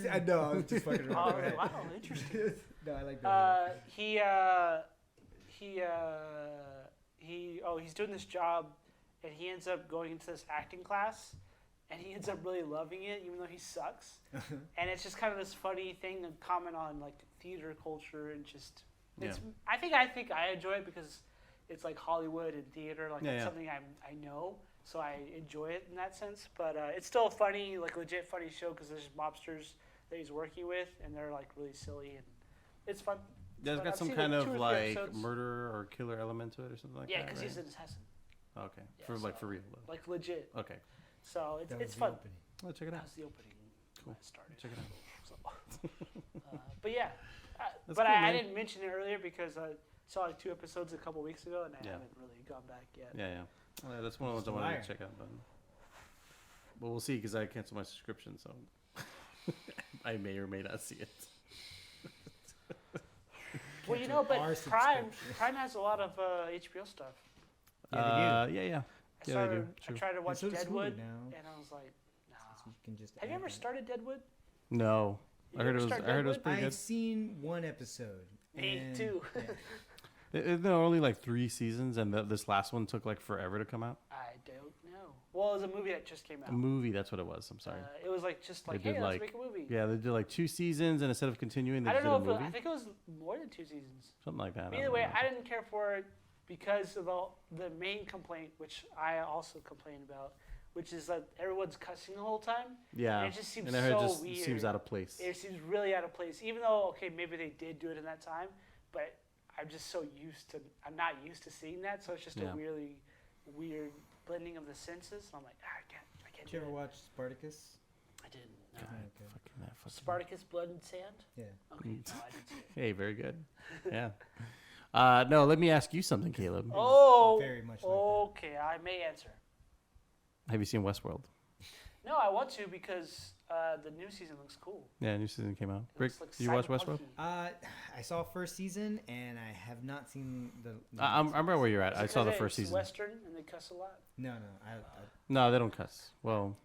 Speaker 1: Bill
Speaker 3: I know. I was just fucking
Speaker 2: Oh,
Speaker 3: around. Go ahead.
Speaker 2: wow, interesting.
Speaker 3: No, I like that.
Speaker 2: He's doing this job, and he ends up going into this acting class, and he ends up really loving it, even though he sucks. And it's just kind of this funny thing, a comment on like theater culture, and just it's. I think I enjoy it because it's like Hollywood and theater, like it's something I know, so I enjoy it in that sense. But it's still a funny, like legit funny show because there's mobsters that he's working with, and they're like really silly, and it's fun.
Speaker 1: That's
Speaker 2: But
Speaker 1: got
Speaker 2: I've
Speaker 1: some
Speaker 2: seen,
Speaker 1: kind
Speaker 2: like,
Speaker 1: of
Speaker 2: 2 or 3
Speaker 1: like
Speaker 2: episodes.
Speaker 1: murder or killer element to it or something like
Speaker 2: Yeah,
Speaker 1: that.
Speaker 2: because
Speaker 1: right?
Speaker 2: he's an assassin,
Speaker 1: Okay,
Speaker 2: Yeah,
Speaker 1: for
Speaker 2: so-
Speaker 1: real though.
Speaker 2: like legit.
Speaker 1: Okay,
Speaker 2: So
Speaker 3: That was
Speaker 2: it's
Speaker 3: the
Speaker 2: fun.
Speaker 3: opening.
Speaker 1: well, check it
Speaker 2: That
Speaker 1: out.
Speaker 2: was the opening.
Speaker 1: Cool.
Speaker 2: When I started.
Speaker 1: Check it out.
Speaker 2: So, but yeah,
Speaker 1: That's
Speaker 2: but
Speaker 1: cool,
Speaker 2: I
Speaker 1: man.
Speaker 2: didn't mention it earlier because I saw like 2 episodes a couple weeks ago, and I
Speaker 1: Yeah.
Speaker 2: haven't really gone back yet.
Speaker 1: Yeah. Well, that's one of the ones I wanted to check out. But we'll see because I canceled my subscription, so I may or may not see it.
Speaker 2: Well, you know, but
Speaker 3: Our
Speaker 2: Prime
Speaker 3: subscription.
Speaker 2: has a lot of HBO stuff.
Speaker 3: Yeah, they do.
Speaker 1: Yeah.
Speaker 2: I,
Speaker 1: Yeah, they
Speaker 2: started,
Speaker 1: do.
Speaker 2: I
Speaker 1: True.
Speaker 2: tried to watch
Speaker 3: so does Hulu
Speaker 2: Deadwood,
Speaker 3: now.
Speaker 2: and I was like, nah.
Speaker 3: So you can just
Speaker 2: Have you
Speaker 3: add
Speaker 2: ever
Speaker 3: that.
Speaker 2: started Deadwood?
Speaker 1: No,
Speaker 2: You
Speaker 1: I heard
Speaker 2: ever
Speaker 1: it was.
Speaker 2: start
Speaker 1: I heard it was
Speaker 2: Deadwood?
Speaker 1: pretty
Speaker 3: I've
Speaker 1: good.
Speaker 3: seen one episode.
Speaker 2: Me
Speaker 3: and-
Speaker 2: too.
Speaker 3: yeah.
Speaker 1: There are only like 3 seasons, and this last one took like forever to come out.
Speaker 2: I don't know. Well, it was a movie that just came out.
Speaker 1: A movie, that's what it was. I'm sorry.
Speaker 2: It was like just like,
Speaker 1: They
Speaker 2: hey,
Speaker 1: did,
Speaker 2: let's
Speaker 1: like-
Speaker 2: make a movie.
Speaker 1: Yeah, they did like 2 seasons, and instead of continuing, they
Speaker 2: I
Speaker 1: just
Speaker 2: don't
Speaker 1: did
Speaker 2: know
Speaker 1: a
Speaker 2: if
Speaker 1: movie.
Speaker 2: I think it was more than 2 seasons.
Speaker 1: Something like that.
Speaker 2: Either way, I didn't care for it because of the main complaint, which I also complain about, which is that everyone's cussing the whole time.
Speaker 1: Yeah,
Speaker 2: And it just seems
Speaker 1: and I heard
Speaker 2: so
Speaker 1: it just
Speaker 2: weird.
Speaker 1: seems out of place.
Speaker 2: It seems really out of place, even though, okay, maybe they did do it in that time, but I'm just so I'm not used to seeing that, so it's just
Speaker 1: Yeah.
Speaker 2: a really weird blending of the senses. And I'm like, I can't
Speaker 3: Did you
Speaker 2: do
Speaker 3: ever
Speaker 2: it.
Speaker 3: watch Spartacus?
Speaker 2: I didn't. No.
Speaker 1: God,
Speaker 3: Okay.
Speaker 1: fucking that fucking-
Speaker 2: Spartacus, Blood and Sand?
Speaker 3: Yeah.
Speaker 2: Okay, no, I didn't see it.
Speaker 1: Hey, very good. Yeah. No, let me ask you something, Caleb.
Speaker 2: Oh,
Speaker 3: Very much like
Speaker 2: okay, I may answer.
Speaker 1: Have you seen Westworld?
Speaker 2: No, I want to because the new season looks cool.
Speaker 1: Yeah, new season came out.
Speaker 2: It
Speaker 1: Rick,
Speaker 2: looks like
Speaker 1: did you watch Westworld?
Speaker 2: cyberpunk-y.
Speaker 3: I saw first season and I have not seen the.
Speaker 1: I remember where you're at.
Speaker 2: Is
Speaker 1: I
Speaker 2: it
Speaker 1: saw the
Speaker 2: 'cause
Speaker 1: first
Speaker 2: it's
Speaker 1: season.
Speaker 2: Western and they cuss a lot.
Speaker 3: No.
Speaker 1: No, they don't cuss. Well,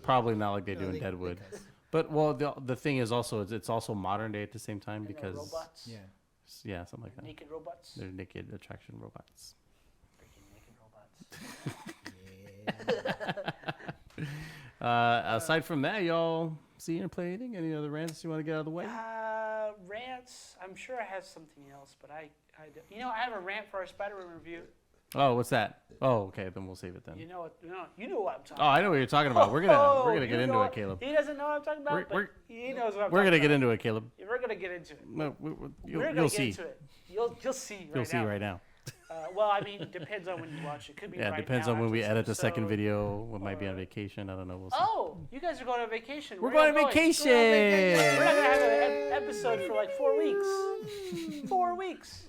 Speaker 1: probably not like they
Speaker 3: No,
Speaker 1: do in
Speaker 3: they
Speaker 1: Deadwood.
Speaker 3: cuss.
Speaker 1: But well, the thing is also it's also modern day at the same time
Speaker 2: And they're
Speaker 1: because
Speaker 2: robots.
Speaker 3: Yeah.
Speaker 1: yeah, something like that.
Speaker 2: Naked robots.
Speaker 1: They're naked attraction robots.
Speaker 2: Freaking naked robots.
Speaker 1: Aside from that, y'all see or play anything? Any other rants you want to get out of the way?
Speaker 2: Rants. I'm sure I have something else, but I I have a rant for our Spider-Man review.
Speaker 1: Oh, what's that? Oh, okay, then we'll save it then.
Speaker 2: You know what? You know what I'm talking
Speaker 1: Oh, I know what you're talking about. We're gonna
Speaker 2: you
Speaker 1: get into
Speaker 2: know
Speaker 1: it, Caleb.
Speaker 2: He doesn't know what I'm talking about,
Speaker 1: We're-
Speaker 2: but he knows what I'm
Speaker 1: We're
Speaker 2: talking
Speaker 1: gonna get
Speaker 2: about.
Speaker 1: into it, Caleb.
Speaker 2: We're gonna get into it.
Speaker 1: No,
Speaker 2: We're
Speaker 1: you'll
Speaker 2: gonna get
Speaker 1: see.
Speaker 2: into it. You'll see right
Speaker 1: You'll see
Speaker 2: now.
Speaker 1: right now.
Speaker 2: Well, I mean, depends on when you watch it. Could be
Speaker 1: Yeah,
Speaker 2: right
Speaker 1: depends
Speaker 2: now
Speaker 1: on when
Speaker 2: after
Speaker 1: we
Speaker 2: this
Speaker 1: edit the second
Speaker 2: episode.
Speaker 1: video. We might be on
Speaker 2: or-
Speaker 1: vacation. I don't know. We'll see.
Speaker 2: Oh, you guys are going on vacation.
Speaker 1: We're
Speaker 2: Where
Speaker 1: going
Speaker 2: y'all
Speaker 1: on vacation.
Speaker 2: We're not gonna have an episode for like 4 weeks. 4 weeks.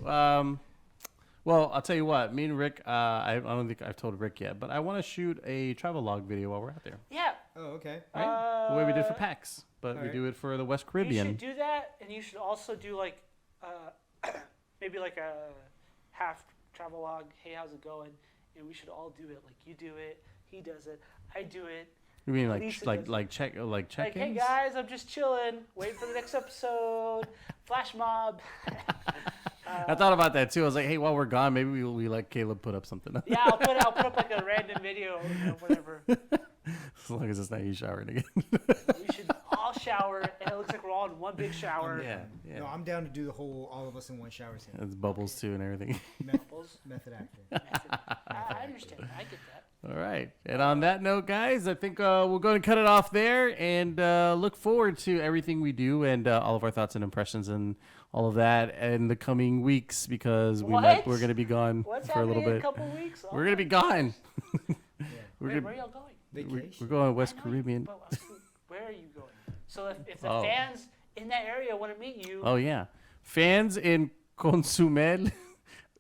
Speaker 1: Well, I'll tell you what. Me and Rick, I don't think I've told Rick yet, but I want to shoot a travel log video while we're out there.
Speaker 2: Yeah.
Speaker 3: Oh, okay.
Speaker 1: Right? The way we did for PAX, but we
Speaker 3: alright.
Speaker 1: do it for the West
Speaker 2: You
Speaker 1: Caribbean.
Speaker 2: should do that, and you should also do like maybe like a half travel log. Hey, how's it going? And we should all do it. Like you do it, he does it, I do it.
Speaker 1: You mean like
Speaker 2: Lisa
Speaker 1: like
Speaker 2: does
Speaker 1: like check like check-ins?
Speaker 2: Like, hey guys, I'm just chilling. Wait for the next episode. Flash mob.
Speaker 1: I thought about that too. I was like, hey, while we're gone, maybe we let Caleb put up something.
Speaker 2: Yeah, I'll put up like a random video or whatever.
Speaker 1: As long as it's not you showering again.
Speaker 2: We should all shower, and it looks like we're all in one big shower.
Speaker 1: yeah.
Speaker 3: No, I'm down to do the whole all of us in one shower scene.
Speaker 1: It's bubbles too and everything.
Speaker 2: Bubbles.
Speaker 3: Method actor.
Speaker 2: I understand. I get that.
Speaker 1: All right. And on that note, guys, I think we're going to cut it off there and look forward to everything we do and all of our thoughts and impressions and all of that in the coming weeks because we're going to be gone
Speaker 2: What's
Speaker 1: for a little
Speaker 2: happening in
Speaker 1: bit.
Speaker 2: a couple weeks?
Speaker 1: We're going to be gone.
Speaker 2: Wait, where are y'all going?
Speaker 3: Vacation.
Speaker 1: We're going West
Speaker 2: I know
Speaker 1: Caribbean.
Speaker 2: but where are you going? So if the fans in that area want to meet you,
Speaker 1: Oh, yeah. Fans in Consumel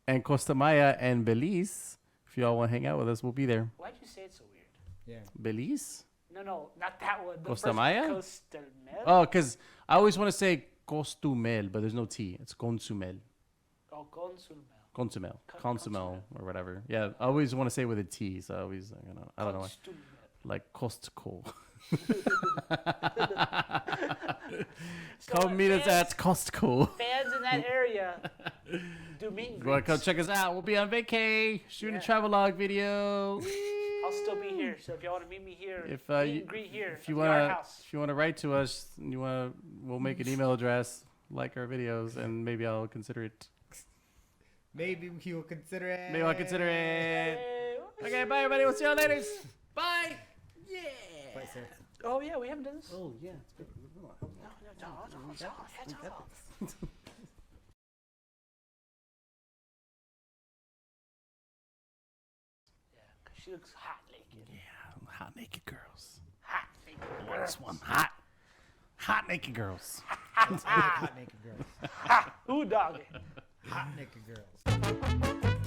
Speaker 1: and Costa Maya and Belize, if y'all want to hang out with us, we'll be there.
Speaker 2: why'd you say it so weird?
Speaker 3: Yeah.
Speaker 1: Belize?
Speaker 2: No, not that one. The
Speaker 1: Costa
Speaker 2: first
Speaker 1: Maya?
Speaker 2: Costa Mel?
Speaker 1: Oh, because I always want to say Costumel, but there's no T. It's Consumel.
Speaker 2: Oh, Consumel.
Speaker 1: Consumel.
Speaker 2: Consumel.
Speaker 1: Consumel or whatever. Yeah, I always want to say it with a T, so I always, I don't know why.
Speaker 2: Consumel.
Speaker 1: Like Costco.
Speaker 2: So
Speaker 1: Come meet us
Speaker 2: fans-
Speaker 1: at Costco.
Speaker 2: Fans in that area do meet and
Speaker 1: You want to come
Speaker 2: greets.
Speaker 1: check us out? We'll be on vacay, shooting
Speaker 2: Yeah.
Speaker 1: a travelogue video.
Speaker 2: I'll still be here. So if y'all want to meet me here,
Speaker 1: If
Speaker 2: meet
Speaker 1: you
Speaker 2: and greet here
Speaker 1: if you
Speaker 2: at the Yard
Speaker 1: wanna
Speaker 2: House.
Speaker 1: if you wanna write to us, we'll make an email address, like our videos, and maybe I'll consider it.
Speaker 3: Maybe he will consider it.
Speaker 1: Maybe I'll consider it.
Speaker 2: Hey,
Speaker 1: Okay, bye everybody. We'll see y'all later. Bye. Yeah.
Speaker 3: Bye, sir.
Speaker 2: Oh yeah, we haven't done this.
Speaker 1: Oh yeah.
Speaker 2: She looks hot naked.
Speaker 1: Yeah, hot naked girls.
Speaker 2: Hot naked.
Speaker 1: This one hot naked girls.
Speaker 3: Hot naked girls.
Speaker 2: Ooh, dog.
Speaker 3: Hot naked girls.